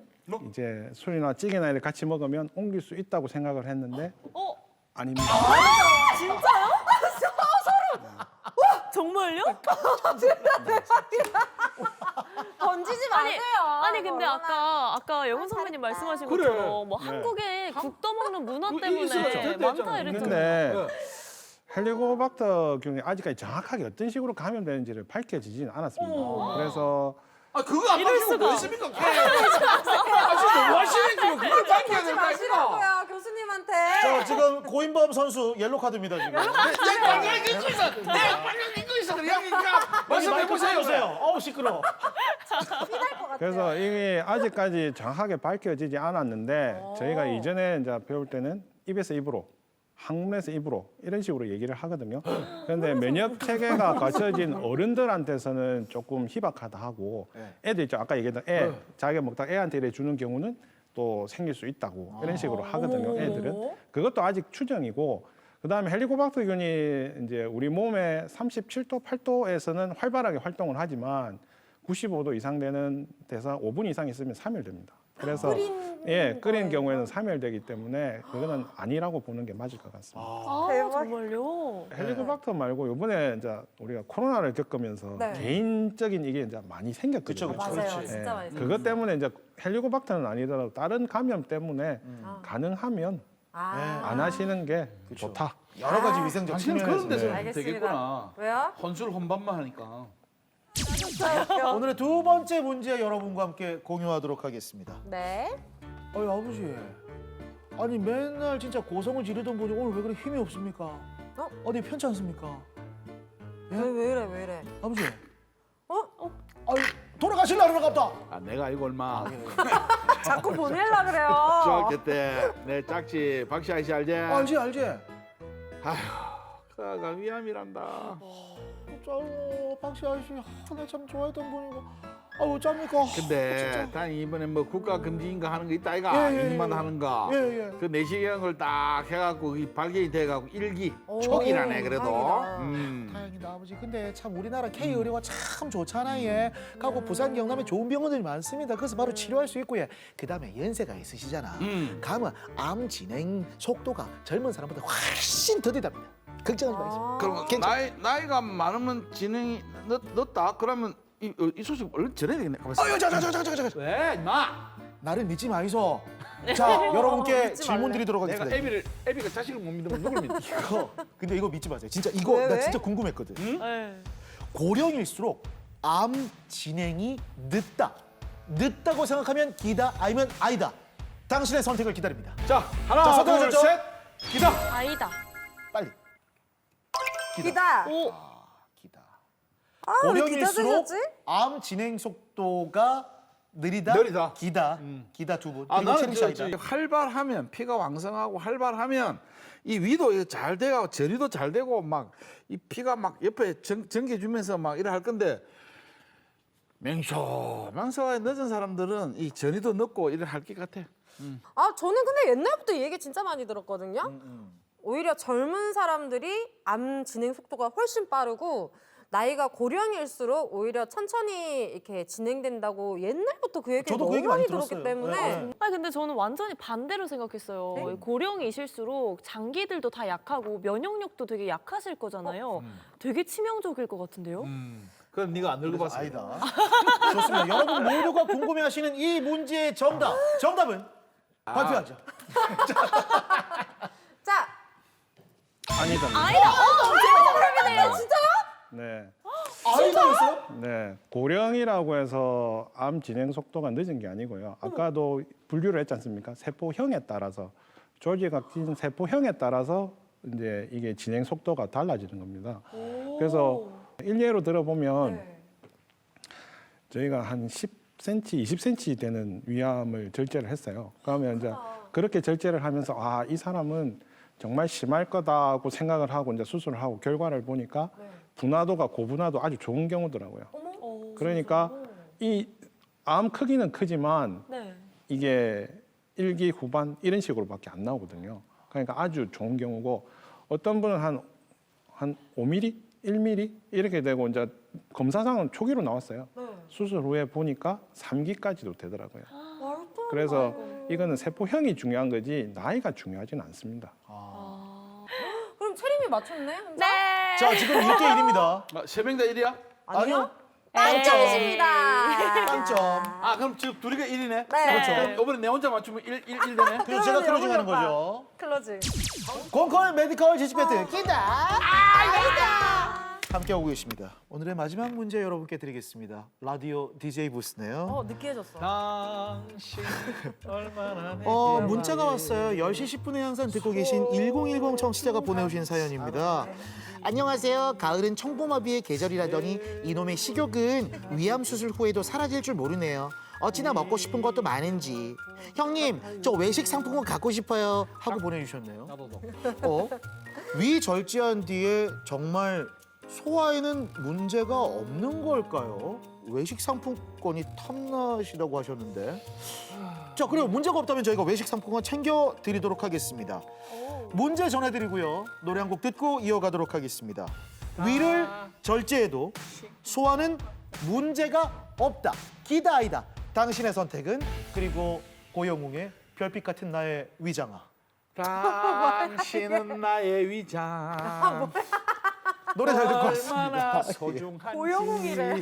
이제 술이나 찌개나 이렇게 같이 먹으면 옮길 수 있다고 생각을 했는데 아닙니다. 정말요? 던지지 마세요. 아니 근데 얼마나- 아까 영훈 선배님 말씀하신 그래. 것처럼 뭐 한국의 국 떠먹는 문화 때문에 있어요. 많다 이랬잖아요. 근데 헬리코박터 균이 아직까지 정확하게 어떤 식으로 감염되는지를 밝혀지지는 않았습니다. 그래서 그거 안 이럴 밝히고 수가. 뭐 있습니까? 지금 뭐 하시는 지금 그걸 밝혀야 하지 될거 아닙니까? 마시라고요 교수님한테. 저 지금 고인범 선수 옐로 카드입니다 지금. 빨리 읽고 있어. 빨리 읽고 있어. 그러니까 말씀해 보세요. 어우 시끄러. 그래서 이게 아직까지 정확하게 밝혀지지 않았는데 저희가 이전에 이제 배울 때는 입에서 입으로, 항문에서 입으로 이런 식으로 얘기를 하거든요. 그런데 면역 체계가 갖춰진 어른들한테서는 조금 희박하다 하고 애들 있죠. 아까 얘기했던 자기가 먹다가 애한테 이래 주는 경우는 또 생길 수 있다고 이런 식으로 하거든요. 애들은. 그것도 아직 추정이고 그다음에 헬리코박터균이 이제 우리 몸의 37도, 8도에서는 활발하게 활동을 하지만 95도 이상 되는 데서 5분 이상 있으면 사멸됩니다. 그래서 끓인 경우에는 사멸되기 때문에 그거는 아니라고 보는 게 맞을 것 같습니다. 정말요? 헬리코박터 말고 이번에 이제 우리가 코로나를 겪으면서 네. 개인적인 이게 이제 많이 생겼거든요. 그쵸, 맞아요. 그렇지. 진짜 많이 생겼어요. 그것 때문에 이제 헬리코박터는 아니더라도 다른 감염 때문에 가능하면 안 하시는 게 좋다. 여러 가지 위생적 당신은 그런 측면에서. 데서 알겠습니다. 되겠구나. 왜요? 혼술 혼밥만 하니까. 오늘의 두 번째 문제 여러분과 함께 공유하도록 하겠습니다. 네. 어이 아버지, 아니 맨날 진짜 고성을 지르던 분이 오늘 왜 그렇게 힘이 없습니까? 어디 편치 않습니까? 왜 이래? 아버지, 어? 아니 돌아가실라 그러나 갑다. 내가 알고 얼마. 자꾸 보낼라 그래요. 중학교 때 내 짝지 박씨 아저씨 알지? 알지. 그가 위암이란다. 짜요, 박씨 아저씨, 나 참 좋아했던 분이고. 아 어쩝니까? 근데 다행히 이번에 뭐 국가 금지인가 하는 거 있다 아이가? 예. 일만 하는 거. 예. 그 내시경 걸 딱 해갖고 이 발견이 돼갖고 일기 오, 초기라네 그래도. 다행이다. 다행이다 아버지. 근데 참 우리나라 K 의료가 참 좋잖아요. 예. 가고 부산 경남에 좋은 병원들이 많습니다. 그래서 바로 치료할 수 있고요. 그다음에 연세가 있으시잖아. 가면 암 진행 속도가 젊은 사람보다 훨씬 더디답니다. 걱정하지 마세요. 그럼 나이가 많으면 진행이 늦다. 그러면 이 소식 얼른 전해야 되겠네. 아유, 자. 왜 임마? 나를 믿지 마이소. 자, 여러분께 믿지 질문 말래. 드리도록 내가 하겠습니다. 애비가 자식을 못 믿으면 누굴 믿어? 근데 이거 믿지 마세요. 진짜 이거 왜? 나 진짜 궁금했거든. 네. 고령일수록 암 진행이 늦다고 생각하면 기다 아니면 아니다. 당신의 선택을 기다립니다. 자, 하나, 자, 둘, 선택하셨죠? 셋. 기다. 아니다. 빨리. 기다. 오. 기다. 아, 왜 기다 고령일수록 드셨지? 암 진행 속도가 느리다. 느리다. 기다. 기다 두 분. 아, 그리고 나는 채림 씨 아니다. 활발하면 피가 왕성하고 활발하면 이 위도 이거 잘 돼가고 전이도 잘 되고 막 이 피가 막 옆에 전개 주면서 막 이래 할 건데 맹소가 늦은 사람들은 이 전이도 늦고 이래 할 것 같아. 아, 저는 근데 옛날부터 이 얘기 진짜 많이 들었거든요. 오히려 젊은 사람들이 암 진행 속도가 훨씬 빠르고 나이가 고령일수록 오히려 천천히 이렇게 진행된다고 옛날부터 그 얘기를 저도 그 너무 얘기 많이 많이 들었기 들었어요. 때문에 네. 아니 근데 저는 완전히 반대로 생각했어요. 고령이실수록 장기들도 다 약하고 면역력도 되게 약하실 거잖아요. 되게 치명적일 것 같은데요? 그럼 네가 안 늙어봤어. 아니다. 좋습니다. 여러분 모두가 궁금해하시는 이 문제의 정답은 발표하죠. 자, 아니다. 아니다. 아, 진짜요? 네. 아이가 있어요? 네, 고령이라고 해서 암 진행 속도가 늦은 게 아니고요. 아까도 분류를 했지 않습니까? 세포형에 따라서 조직학진 세포형에 따라서 이제 이게 진행 속도가 달라지는 겁니다. 그래서 일례로 들어보면 저희가 한 10cm, 20cm 되는 위암을 절제를 했어요. 그러면 이제 그렇게 절제를 하면서 아, 이 사람은 정말 심할 거다고 생각을 하고 이제 수술을 하고 결과를 보니까 분화도가 고분화도 아주 좋은 경우더라고요. 그러니까 이 암 크기는 크지만 네. 이게 1기 후반 이런 식으로밖에 안 나오거든요. 그러니까 아주 좋은 경우고 어떤 분은 한 5mm, 1mm 이렇게 되고 이제 검사상은 초기로 나왔어요. 수술 후에 보니까 3기까지도 되더라고요. 그래서 이거는 세포형이 중요한 거지 나이가 중요하지는 않습니다. 그럼 채림이 맞췄네? 혼자? 네. 자, 지금 1대1입니다. 세 명 다 1이야? 아니요. 빵점이십니다. 빵점. 아, 그럼 지금 둘이가 1이네? 네. 그럼 이번에 내 혼자 맞추면 1 되네? 그리고 제가 클로징 하는 거죠. 클로징. 공컬 메디컬 지식 배틀 기다 함께하고 계십니다. 오늘의 마지막 문제 여러분께 드리겠습니다. 라디오 DJ 부스네요. 느끼해졌어. 당신 얼마나 문자가 왔어요. 10시 10분에 항상 듣고 계신 1010 청취자가 보내오신 사연입니다. 안녕하세요. 가을은 청고마비의 계절이라더니 이놈의 식욕은 위암 수술 후에도 사라질 줄 모르네요. 어찌나 먹고 싶은 것도 많은지. 형님, 저 외식 상품권 갖고 싶어요. 하고 보내주셨네요. 위 절제한 뒤에 정말 소화에는 문제가 없는 걸까요? 외식 상품권이 탐나시다고 하셨는데. 자, 그리고 문제가 없다면 저희가 외식 상품권 챙겨드리도록 하겠습니다. 문제 전해드리고요. 노래 한 곡 듣고 이어가도록 하겠습니다. 위를 절제해도 소화는 문제가 없다. 기다 아니다. 당신의 선택은? 그리고 고영웅의 별빛 같은 나의 위장아. 당신은 나의 위장. 노래 잘 듣고 얼마나 왔습니다. 소중한지. 고영웅이래.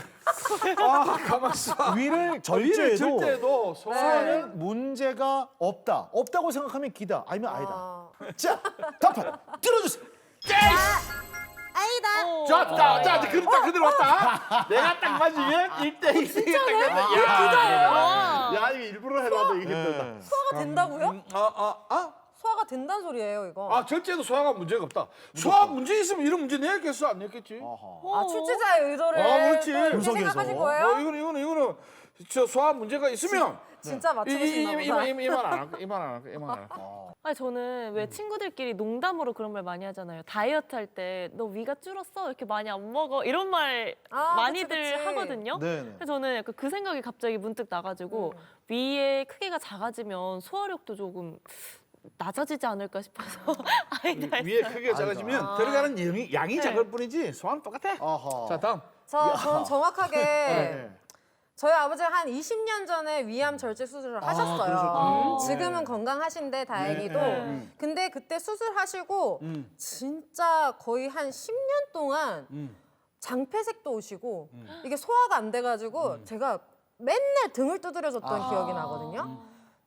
아, 가만있어. 위를 위를 절제해도 절제해도 소화에는 문제가 없다. 없다고 생각하면 기다 아니면 아니다. 자, 답판 들어주세요. 아니다. 좋다. 자, 이제 그대로 왔다. 내가 딱 맞으면 1대1. 진짜네? 야, 이거 일부러 해놔도 이게 힘들다. 소화가 된다고요? 소화가 된다는 소리예요, 이거. 아, 절제도 소화가 문제가 없다. 소화 문제 있으면 이런 문제 내겠어? 안 냈겠지? 출제자의 의도를 그렇지. 또 이렇게 분석해서. 생각하신 거예요? 이거는 저 소화 문제가 있으면 진짜 맞추셨나 보다. 이만 안 할까? 아니 저는 왜 친구들끼리 농담으로 그런 말 많이 하잖아요. 다이어트 할 때 너 위가 줄었어? 이렇게 많이 안 먹어? 이런 말 많이들 그치. 하거든요. 네네. 그래서 저는 약간 그 생각이 갑자기 문득 나가지고 위의 크기가 작아지면 소화력도 조금 낮아지지 않을까 싶어서 아니다 위에 했어요. 크게 작아지면 들어가는 양이 작을 뿐이지 소화는 똑같아. 아하. 자, 다음. 전 정확하게 네. 저희 아버지가 한 20년 전에 위암 절제 수술을 하셨어요. 그러셨군요. 지금은 건강하신데 다행히도. 네. 근데 그때 수술하시고 진짜 거의 한 10년 동안 장폐색도 오시고 이게 소화가 안 돼가지고 제가 맨날 등을 두드려줬던 기억이 나거든요.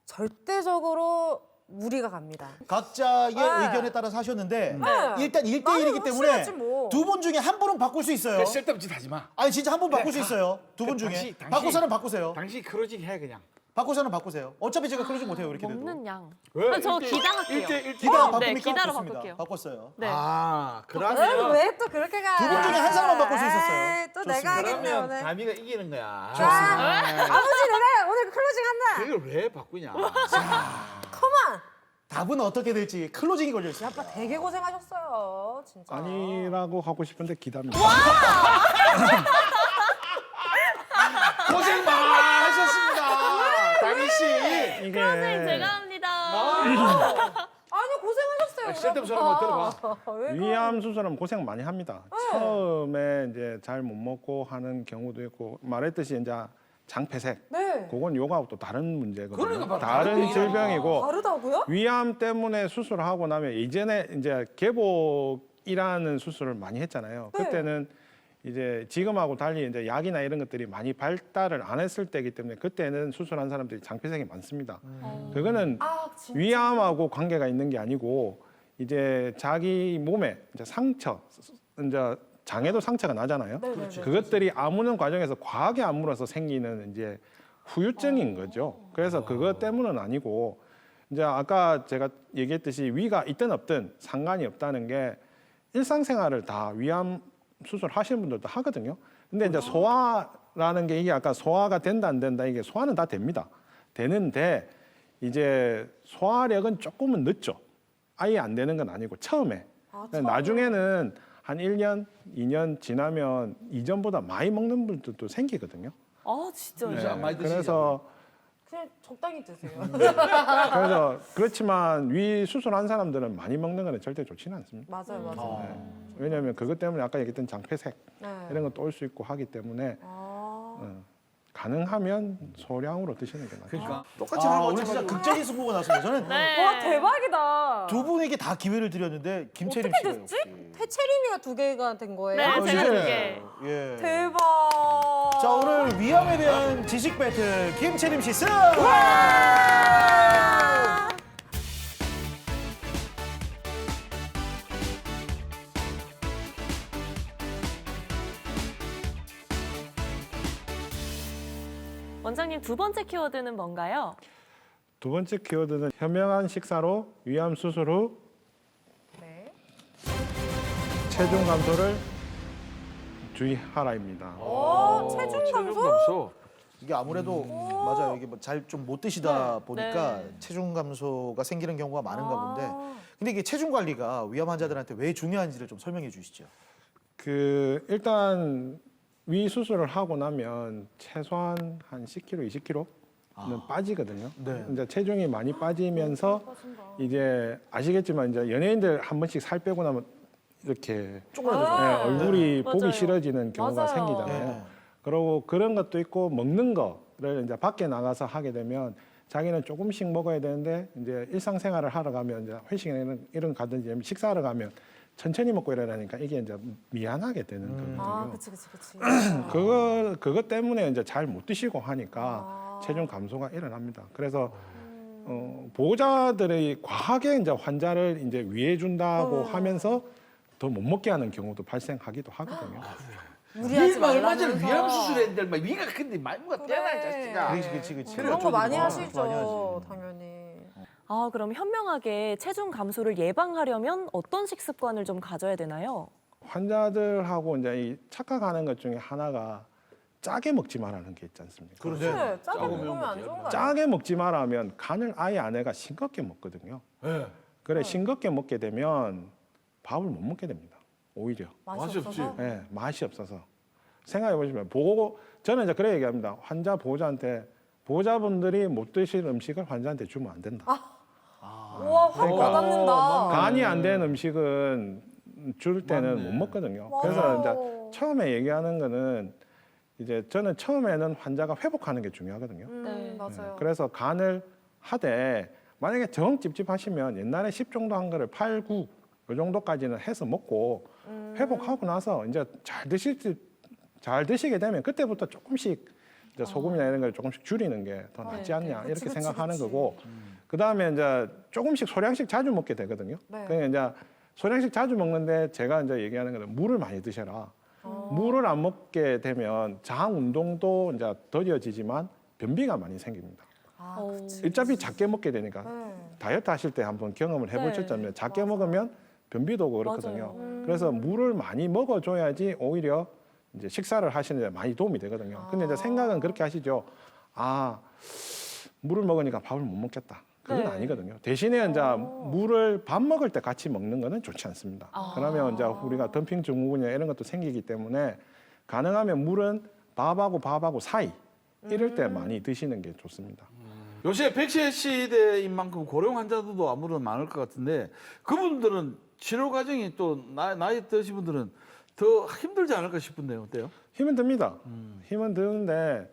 절대적으로 무리가 갑니다. 각자의 네. 의견에 따라서 하셨는데 네. 일단 1대1이기 때문에 확실하지 뭐. 두 분 중에 한 분은 바꿀 수 있어요. 쓸데없는 짓 하지 마. 아니 진짜 한 분 바꿀 수 있어요. 두 분 중에. 당신- 바꿀 사람 바꾸세요. 당신 크로징 해 그냥. 바꿀 사람 바꾸세요. 어차피 제가 그러지 못해요. 이렇게 돼도. 먹는 양. 왜? 저 기다 할게요. 기다 바꿉니까? 네, 기다로 좋습니다. 바꿀게요. 바꿨어요. 네. 아 그럼 그러면 왜 또 그렇게 가? 두분 중에 한 사람만 바꿀 수 있었어요. 에이, 또 좋습니다. 내가 하겠네 그러면 오늘. 다미가 이기는 거야. 자, 아버지 내가 오늘 클로징 한다. 그걸 왜 바꾸냐? 컴온. 답은 어떻게 될지 클로징이 걸려 있어요. 아빠 되게 고생하셨어요, 진짜. 아니라고 하고 싶은데 기답니다. 고생 많으셨습니다, 다미 씨. 이게 선생님 제가 합니다. 아니 고생하셨어요. 쓸데없는 소리 한번 들어봐. 왜 그래? 위암 수술하면 고생 많이 합니다. 처음에 이제 잘 못 먹고 하는 경우도 있고 말했듯이 이제 장폐색. 네. 그건 요가하고 또 다른 문제거든요. 그러니까 바로 다른 다른 얘기잖아. 질병이고 다르다고요? 위암 때문에 수술하고 나면 이전에 이제 개복이라는 수술을 많이 했잖아요. 네. 그때는 이제 지금하고 달리 이제 약이나 이런 것들이 많이 발달을 안 했을 때이기 때문에 그때는 수술한 사람들이 장폐색이 많습니다. 그거는 아 진짜. 위암하고 관계가 있는 게 아니고 이제 자기 몸에 이제 상처, 이제 장에도 상처가 나잖아요. 그렇죠. 그것들이 아무는 과정에서 과하게 아물어서 생기는 이제 후유증인 거죠. 그래서 그것 때문은 아니고 이제 아까 제가 얘기했듯이 위가 있든 없든 상관이 없다는 게 일상생활을 다 위암 수술 하시는 분들도 하거든요. 근데 이제 소화라는 게 이게 아까 소화가 된다 안 된다 이게 소화는 다 됩니다. 되는데 이제 소화력은 조금은 늦죠. 아예 안 되는 건 아니고 처음에. 나중에는 한 1년, 2년 지나면 이전보다 많이 먹는 분들도 생기거든요. 아 진짜요? 진짜 많이 드시죠? 그래서 그냥 적당히 드세요. 그래서 그렇지만 위 수술한 사람들은 많이 먹는 거는 절대 좋지는 않습니다. 맞아요, 맞아요. 왜냐하면 그것 때문에 아까 얘기했던 장폐색 네. 이런 것도 올 수 있고 하기 때문에 아. 가능하면 소량으로 드시는 게 맞아요. 그러니까 똑같이 오늘 진짜 극적인 승부가 났어요. 저는 네. 와 대박이다. 두 분에게 다 기회를 드렸는데 김채림 어떻게 씨가 됐지? 역시. 해체림이가 2개가 된 거예요? 네, 제가 예. 두 개. 예. 대박. 자 오늘 위암에 대한 지식 배틀 김채림 씨 승! 원장님 두 번째 키워드는 뭔가요? 두 번째 키워드는 현명한 식사로 위암 수술 후 네. 체중 감소를 주의하라입니다. 오, 체중 감소? 감소. 이게 아무래도 맞아요. 이게 뭐 잘 좀 못 드시다 보니까 네. 체중 감소가 생기는 경우가 많은가 본데. 아. 근데 이게 체중 관리가 위암 환자들한테 왜 중요한지를 좀 설명해 주시죠. 그 일단 위 수술을 하고 나면 최소한 한 10kg, 20kg는 빠지거든요. 네. 이제 체중이 많이 빠지면서 이제 아시겠지만 이제 연예인들 한 번씩 살 빼고 나면 이렇게 얼굴이 맞아요. 보기 싫어지는 경우가 맞아요. 생기잖아요. 네. 그리고 그런 것도 있고 먹는 거를 이제 밖에 나가서 하게 되면 자기는 조금씩 먹어야 되는데 이제 일상생활을 하러 가면 이제 회식이나 이런 가든지 식사하러 가면 천천히 먹고 이러니까 이게 이제 미안하게 되는 거거든요. 아, 그치. 그것 때문에 이제 잘 못 드시고 하니까 체중 감소가 일어납니다. 그래서 보호자들이 과하게 이제 환자를 이제 위해 준다고 하면서 더 못 먹게 하는 경우도 발생하기도 하거든요. 무리하지 위가 얼마 전에 말라면서. 위암 수술했는데 막 위가 근데 많이 먹었 떼나 이 자식아. 그렇지. 그런 거 많이 많이 하시죠, 하지. 당연히. 아 그럼 현명하게 체중 감소를 예방하려면 어떤 식습관을 좀 가져야 되나요? 환자들하고 이제 이 착각하는 것 중에 하나가 짜게 먹지 말라는 게 있지 않습니까? 그렇죠. 네, 짜고 짜고 먹으면 안 먹으면 좋은 거 아니에요? 짜게 먹지 말라면 간을 아예 아내가 싱겁게 먹거든요. 네. 그래 싱겁게 먹게 되면 밥을 못 먹게 됩니다. 오히려 맛이 없어서? 네, 맛이 없어서 생각해 보시면 저는 이제 그래 얘기합니다. 환자 보호자한테 보호자분들이 못 드실 음식을 환자한테 주면 안 된다. 우와, 확 와닿는다. 간이 안 된 음식은 줄 때는 못 먹거든요. 그래서 맞아요. 이제 처음에 얘기하는 거는 이제 저는 처음에는 환자가 회복하는 게 중요하거든요. 네. 맞아요. 그래서 간을 하되 만약에 정 찝찝하시면 옛날에 10 정도 한 거를 8, 9 이 정도까지는 해서 먹고 회복하고 나서 이제 잘 드시게 되면 그때부터 조금씩 이제 소금이나 이런 걸 조금씩 줄이는 게 더 낫지 않냐 그치, 이렇게 그치, 생각하는 그치. 거고 그다음에 이제 조금씩 소량씩 자주 먹게 되거든요. 네. 그러니까 이제 소량씩 자주 먹는데 제가 이제 얘기하는 거는 물을 많이 드셔라. 물을 안 먹게 되면 장 운동도 이제 더뎌지지만 변비가 많이 생깁니다. 아, 어. 그치. 어차피 작게 먹게 되니까 네. 다이어트 하실 때 한번 경험을 해보셨다면 작게 먹으면 변비도 오고 그렇거든요. 맞아요. 그래서 물을 많이 먹어줘야지 오히려 이제 식사를 하시는데 많이 도움이 되거든요. 근데 이제 생각은 그렇게 하시죠. 아, 물을 먹으니까 밥을 못 먹겠다. 그건 네. 아니거든요. 대신에 이제 물을 밥 먹을 때 같이 먹는 거는 좋지 않습니다. 그러면 이제 우리가 덤핑 증후군이나 이런 것도 생기기 때문에 가능하면 물은 밥하고 사이 이럴 때 많이 드시는 게 좋습니다. 요새 100세 시대인 만큼 고령 환자들도 아무래도 많을 것 같은데 그분들은 치료 과정이 또 나이 드신 분들은 더 힘들지 않을까 싶은데요. 어때요? 힘은 듭니다. 힘은 드는데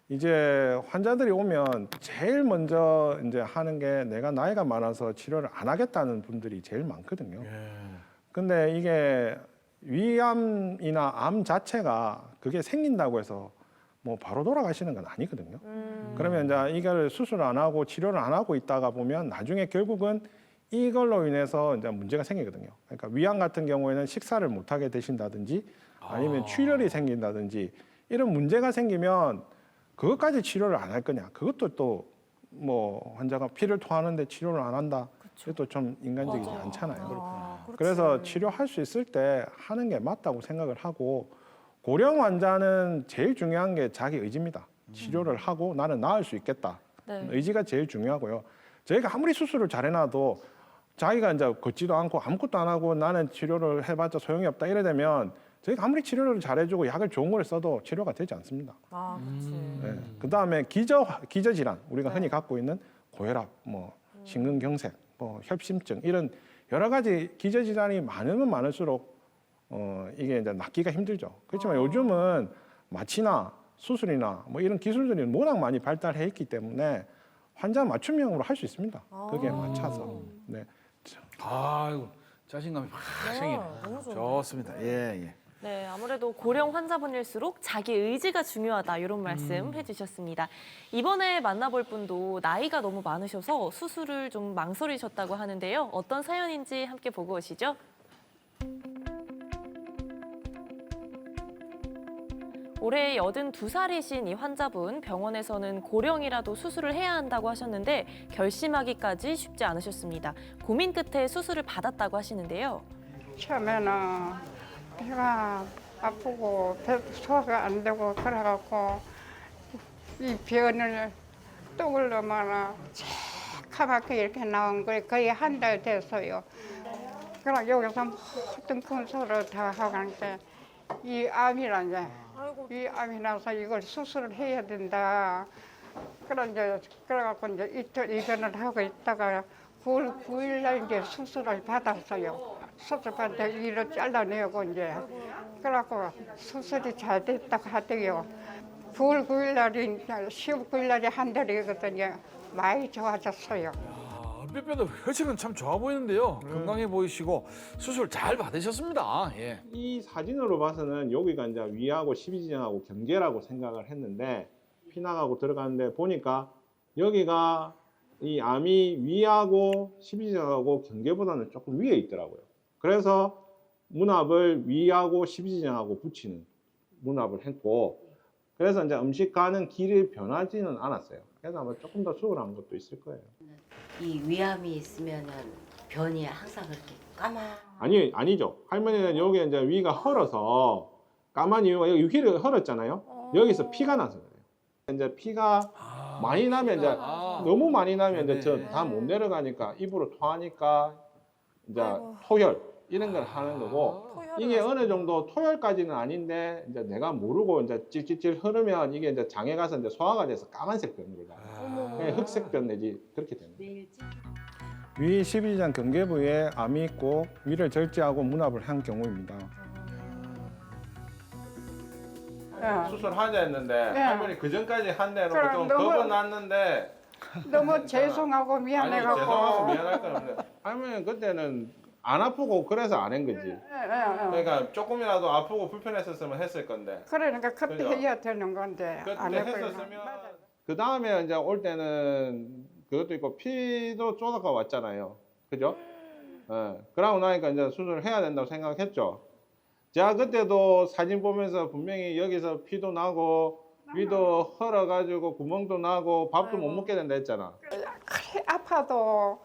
이제 환자들이 오면 제일 먼저 이제 하는 게 내가 나이가 많아서 치료를 안 하겠다는 분들이 제일 많거든요. 근데 이게 위암이나 암 자체가 그게 생긴다고 해서 뭐 바로 돌아가시는 건 아니거든요. 그러면 이제 이걸 수술 안 하고 치료를 안 하고 있다가 보면 나중에 결국은 이걸로 인해서 이제 문제가 생기거든요. 그러니까 위암 같은 경우에는 식사를 못 하게 되신다든지 아니면 출혈이 생긴다든지 이런 문제가 생기면 그것까지 치료를 안 할 거냐? 그것도 또 뭐 환자가 피를 토하는데 치료를 안 한다. 그것도 좀 인간적이지 않잖아요. 그래서 치료할 수 있을 때 하는 게 맞다고 생각을 하고 고령 환자는 제일 중요한 게 자기 의지입니다. 치료를 하고 나는 나을 수 있겠다. 네. 의지가 제일 중요하고요. 저희가 아무리 수술을 잘해놔도 자기가 이제 걷지도 않고 아무것도 안 하고 나는 치료를 해봤자 소용이 없다 이래 되면 저희가 아무리 치료를 잘해주고 약을 좋은 걸 써도 치료가 되지 않습니다. 아, 그치. 네. 그다음에 기저 질환 우리가 흔히 갖고 있는 고혈압, 뭐 심근경색, 뭐 협심증 이런 여러 가지 기저 질환이 많으면 많을수록 이게 이제 낫기가 힘들죠. 그렇지만 요즘은 마취나 수술이나 뭐 이런 기술들이 워낙 많이 발달해 있기 때문에 환자 맞춤형으로 할 수 있습니다. 거기에 맞춰서. 네. 아이고 자신감이 확 생기네. 너무 좋네. 좋습니다. 예, 예. 네, 아무래도 고령 환자분일수록 자기 의지가 중요하다 이런 말씀 해주셨습니다. 이번에 만나볼 분도 나이가 너무 많으셔서 수술을 좀 망설이셨다고 하는데요. 어떤 사연인지 함께 보고 오시죠. 올해 82살이신 이 환자분, 병원에서는 고령이라도 수술을 해야 한다고 하셨는데 결심하기까지 쉽지 않으셨습니다. 고민 끝에 수술을 받았다고 하시는데요. 처음에는 배가 아프고 소화가 안 되고 그래갖고 이 변을 똥을 넣으면 새카맣게 이렇게 나온 거예요. 거의 한 달 됐어요. 그럼 여기서 모든 검사를 다 하는데 이 암이란 게 이 암이 나서 이걸 수술을 해야 된다. 그래갖고 이제 이틀 입원을 하고 있다가 9월 9일 날 이제 수술을 받았어요. 수술 받는데 이를 잘라내고 이제 그래갖고 수술이 잘 됐다고 하대요. 9월 9일 날이 10월 9일 날이 한 달이거든요. 많이 좋아졌어요. 뼈뼈도 혈색은 참 좋아 보이는데요. 건강해 보이시고 수술 잘 받으셨습니다. 예. 이 사진으로 봐서는 여기가 이제 위하고 십이지장하고 경계라고 생각을 했는데 피나가고 들어가는데 보니까 여기가 이 암이 위하고 십이지장하고 경계보다는 조금 위에 있더라고요. 그래서 문합을 위하고 십이지장하고 붙이는 문합을 했고 그래서 이제 음식 가는 길이 변하지는 않았어요. 그래서 아마 조금 더 수월한 것도 있을 거예요. 이 위암이 있으면은 변이 항상 그렇게 아니죠. 할머니는 여기 이제 위가 헐어서 까만 이유가 여기 위를 헐었잖아요. 여기서 피가 나서 그래요. 이제 피가 많이 나면 이제 너무 많이 나면 이제 다 못 내려가니까 입으로 토하니까 이제 토혈 이런 걸 하는 거고 이게 어느 정도 토혈까지는 아닌데 이제 내가 모르고 이제 찔찔찔 흐르면 이게 이제 장에 가서 이제 소화가 돼서 까만색 변으로 가요. 흑색 변 내지 그렇게 됩니다. 위 십이지장 경계 부위에 암이 있고 위를 절제하고 문합을 한 경우입니다. 수술하자 했는데 할머니 그 전까지 한 대로 좀 겁어놨는데 너무 죄송하고 미안해갖고. 죄송하고 미안할 건 없는데 할머니는 그때는 안 아프고 그래서 안 한 거지. 그러니까 조금이라도 아프고 불편했었으면 했을 건데. 그러니까 그때 그죠? 해야 되는 건데 안 그때 해버리면. 했었으면 그 다음에 이제 올 때는 그것도 있고 피도 쪼다가 왔잖아요. 그죠? 그러고 나니까 이제 수술을 해야 된다고 생각했죠. 제가 그때도 사진 보면서 분명히 여기서 피도 나고 위도 헐어가지고 구멍도 나고 밥도 못 먹게 된다 했잖아. 그래 아파도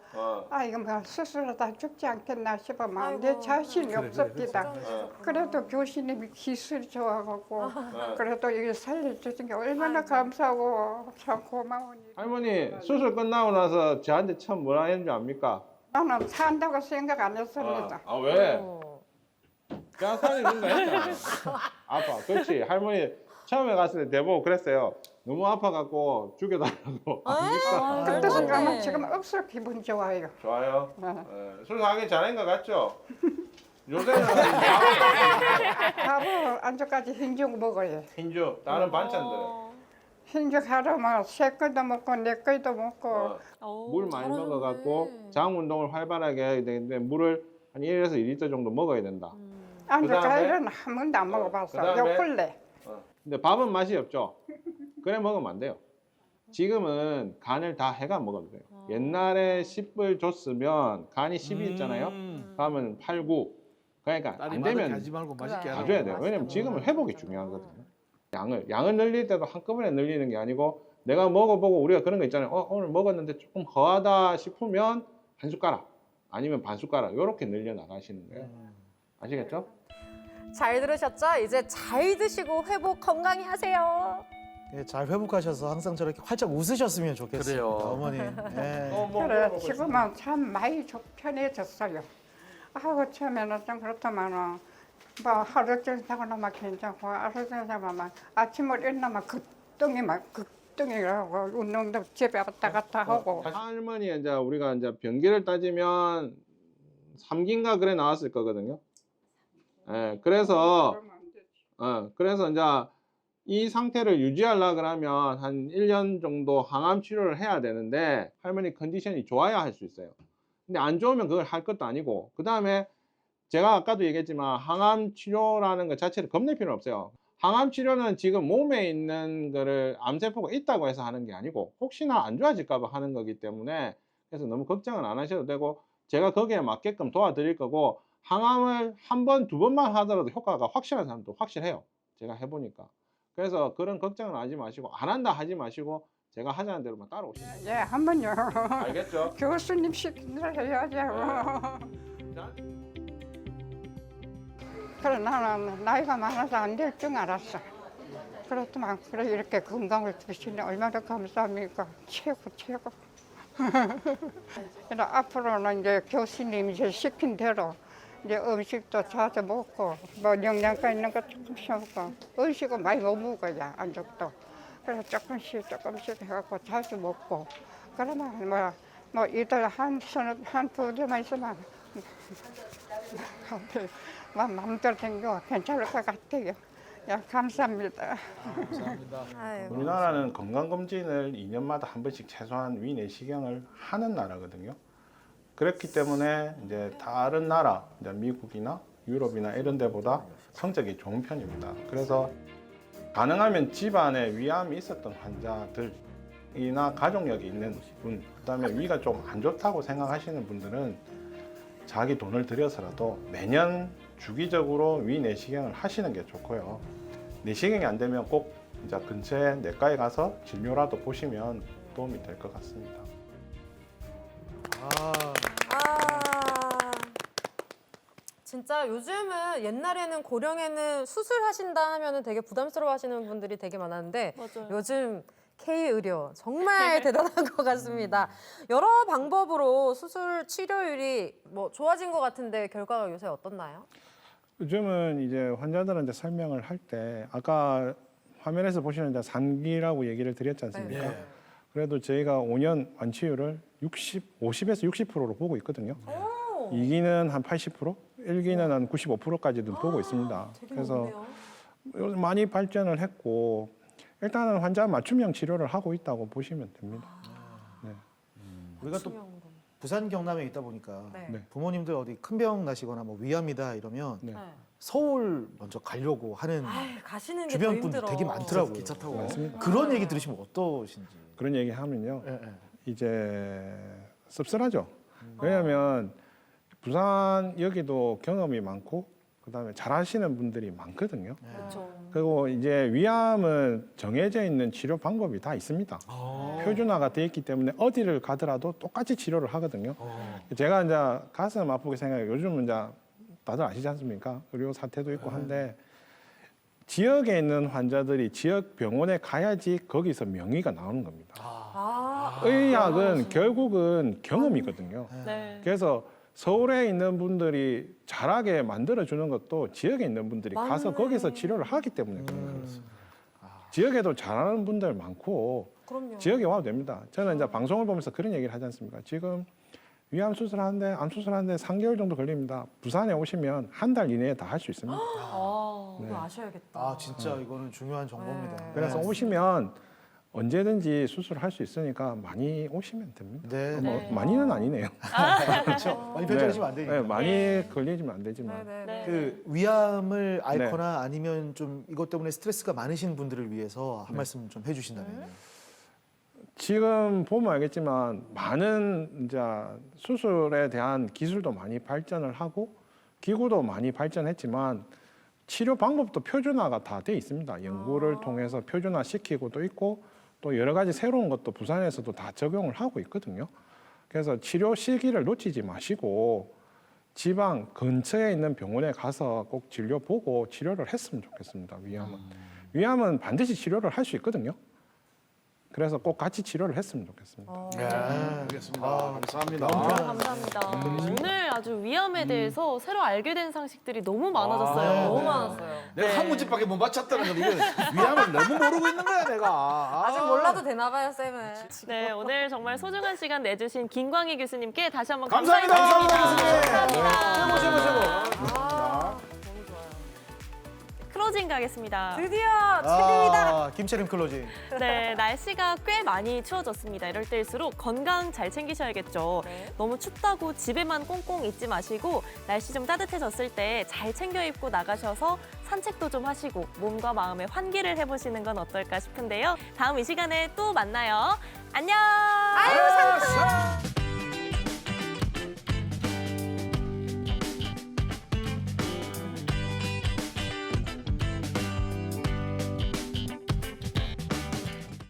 아 이거 뭐 수술하다 죽지 않겠나 싶으면 내 자신이 없었기다. 그래도 교수님이 기술이 좋아갖고 그래도 이게 살려주신 게 얼마나 감사하고 참 고마우니. 할머니 수술 끝나고 나서 저한테 처음 뭐라 했는지 압니까? 나는 산다고 생각 안 했습니다. 아 왜? 그냥 살려준다 했잖아. 아파. 그렇지. 할머니 처음에 갔을 때 대보고 그랬어요. 너무 아파갖고 죽여달라고. 압니까? 그때 생각하면 지금 억수로 기분 좋아요. 좋아요. 네. 수술하기 잘한 것 같죠? 요새는 밥을 안주까지 흰죽 먹어요. 흰죽, 다른 반찬들은 흰죽 하루만 새 거도 먹고 내 거도 먹고 물 많이 먹어갖고 장 운동을 활발하게 해야 되는데 물을 한 1에서 2리터 정도 먹어야 된다. 안주 그다음에? 과일은 한 번도 안 먹어봤어. 그다음에? 요 근래. 근데 밥은 맛이 없죠? 그래 먹으면 안 돼요. 지금은 간을 다 해가 먹어도 돼요. 옛날에 10을 줬으면 간이 10이 있잖아요. 그러면 8, 9. 그러니까 딸이 안 되면 하지 말고 맛있게 다 하라고. 줘야 돼요. 왜냐면 지금은 회복이 중요하거든요. 양을 늘릴 때도 한꺼번에 늘리는 게 아니고 내가 먹어보고 우리가 그런 거 있잖아요. 오늘 먹었는데 조금 허하다 싶으면 한 숟가락 아니면 반 숟가락 이렇게 늘려 나가시는 거예요. 아시겠죠? 잘 들으셨죠? 이제 잘 드시고 회복 건강히 하세요. 예, 잘 회복하셔서 항상 저렇게 활짝 웃으셨으면 좋겠습니다. 그래요. 어머니. 예. 그래 지금은 참 많이 편해졌어요. 아이고 처음에는 좀 그렇다마는 뭐 하루 종일 자고나마 괜찮고 하루 종일 자고나마 아침을 일어나면 급등이라고 운동도 집에 왔다 갔다 하고 할머니 이제 우리가 이제 병기를 따지면 3기인가 그래 나왔을 거거든요. 예, 그래서 이제 이 상태를 유지하려 그러면 한 1년 정도 항암 치료를 해야 되는데 할머니 컨디션이 좋아야 할 수 있어요. 근데 안 좋으면 그걸 할 것도 아니고 그 다음에 제가 아까도 얘기했지만 항암 치료라는 것 자체를 겁낼 필요는 없어요. 항암 치료는 지금 몸에 있는 거를 암세포가 있다고 해서 하는 게 아니고 혹시나 안 좋아질까 봐 하는 거기 때문에 그래서 너무 걱정은 안 하셔도 되고 제가 거기에 맞게끔 도와드릴 거고 항암을 한 번, 두 번만 하더라도 효과가 확실한 사람도 확실해요. 제가 해보니까. 그래서 그런 걱정은 하지 마시고 안 한다 하지 마시고 제가 하자는 대로만 따라오시면 돼요. 예 한번요. 알겠죠? 교수님 시킨 대로 해야죠. 그래 나는 나이가 많아서 안 될 줄 알았어. 그렇지만 그래 이렇게 건강을 주시니 얼마나 감사합니까. 최고. 그래 앞으로는 이제 교수님이 이제 시킨 대로 이제 음식도 자주 먹고 뭐 영양가 있는 거 조금씩 먹고 음식은 많이 못 먹어야 안죽도. 그래서 조금씩 해갖고 자주 먹고 그러면 뭐 이들 한두 개만 있으면 마음대로 생겨 괜찮을 것 같아요. 야, 감사합니다. 아이고. 우리나라는 건강검진을 2년마다 한 번씩 최소한 위 내시경을 하는 나라거든요. 그렇기 때문에 이제 다른 나라, 이제 미국이나 유럽이나 이런 데보다 성적이 좋은 편입니다. 그래서 가능하면 집안에 위암이 있었던 환자들이나 가족력이 있는 분, 그다음에 위가 좀 안 좋다고 생각하시는 분들은 자기 돈을 들여서라도 매년 주기적으로 위 내시경을 하시는 게 좋고요. 내시경이 안 되면 꼭 이제 근처에 내과에 가서 진료라도 보시면 도움이 될 것 같습니다. 진짜 요즘은 옛날에는 고령에는 수술하신다 하면은 되게 부담스러워하시는 분들이 되게 많았는데 맞아요. 요즘 K의료 정말 대단한 것 같습니다. 여러 방법으로 수술 치료율이 뭐 좋아진 것 같은데 결과가 요새 어떻나요? 요즘은 이제 환자들한테 설명을 할 때 아까 화면에서 보시는 이제 3기라고 얘기를 드렸지 않습니까? 네. 그래도 저희가 5년 완치율을 50에서 60%로 보고 있거든요. 2기는 한 80%, 1기는 한 95%까지도 보고 있습니다. 그래서 요즘 많이 발전을 했고 일단은 환자 맞춤형 치료를 하고 있다고 보시면 됩니다. 네. 우리가 또 부산 경남에 있다 보니까 네. 부모님들 어디 큰 병 나시거나 뭐 위암이다 이러면 네. 서울 먼저 가려고 하는 가시는 게 더 주변 힘들어. 분들 되게 많더라고요. 기차 타고. 맞습니다. 그런 얘기 들으시면 어떠신지. 그런 얘기 하면요. 예, 예. 이제 씁쓸하죠. 왜냐하면 부산 여기도 경험이 많고 그다음에 잘하시는 분들이 많거든요. 그렇죠. 그리고 이제 위암은 정해져 있는 치료 방법이 다 있습니다. 표준화가 돼 있기 때문에 어디를 가더라도 똑같이 치료를 하거든요. 제가 이제 가슴 아프게 생각해요. 요즘은 이제 다들 아시지 않습니까? 의료 사태도 있고 한데 지역에 있는 환자들이 지역 병원에 가야지 거기서 명의가 나오는 겁니다. 의학은 결국은 경험이거든요. 네. 그래서 서울에 있는 분들이 잘하게 만들어주는 것도 지역에 있는 분들이 가서 맞네. 거기서 치료를 하기 때문에 그런 거예요. 지역에도 잘하는 분들 많고 그럼요. 지역에 와도 됩니다. 저는 이제 방송을 보면서 그런 얘기를 하지 않습니까? 지금 위암 수술하는데 암 수술하는데 3개월 정도 걸립니다. 부산에 오시면 한 달 이내에 다 할 수 있습니다. 이거 아셔야겠다. 아 진짜 이거는 중요한 정보입니다. 네. 그래서 오시면 언제든지 수술할 수 있으니까 많이 오시면 됩니다. 네. 뭐 네. 많이는 아니네요. 그렇죠. 많이 편찮으시면 안 되니까. 네, 많이 걸리지면 안 되지만. 네네. 그 위암을 앓거나 아니면 좀 이것 때문에 스트레스가 많으신 분들을 위해서 한 말씀 좀 해주신다면요. 지금 보면 알겠지만 많은 이제 수술에 대한 기술도 많이 발전을 하고 기구도 많이 발전했지만 치료 방법도 표준화가 다 돼 있습니다. 연구를 통해서 표준화 시키고도 있고 또 여러 가지 새로운 것도 부산에서도 다 적용을 하고 있거든요. 그래서 치료 시기를 놓치지 마시고 지방 근처에 있는 병원에 가서 꼭 진료 보고 치료를 했으면 좋겠습니다. 위암은. 위암은 반드시 치료를 할 수 있거든요. 그래서 꼭 같이 치료를 했으면 좋겠습니다. 네, 알겠습니다. 감사합니다. 감사합니다. 오늘 아주 위암에 대해서 새로 알게 된 상식들이 너무 많아졌어요. 너무 많았어요. 내가 한 문제밖에 못 맞췄다는 건 이거 위암을 너무 모르고 있는 거야 내가. 아직 몰라도 되나 봐요, 쌤은. 네, 오늘 정말 소중한 시간 내주신 김광희 교수님께 다시 한번 감사합니다. 감사드립니다. 감사합니다. 감사합니다. 클로징 가겠습니다. 드디어 책입니다. 김채림 클로징. 네, 날씨가 꽤 많이 추워졌습니다. 이럴 때일수록 건강 잘 챙기셔야겠죠. 너무 춥다고 집에만 꽁꽁 있지 마시고 날씨 좀 따뜻해졌을 때 잘 챙겨 입고 나가셔서 산책도 좀 하시고 몸과 마음의 환기를 해보시는 건 어떨까 싶은데요. 다음 이 시간에 또 만나요. 안녕!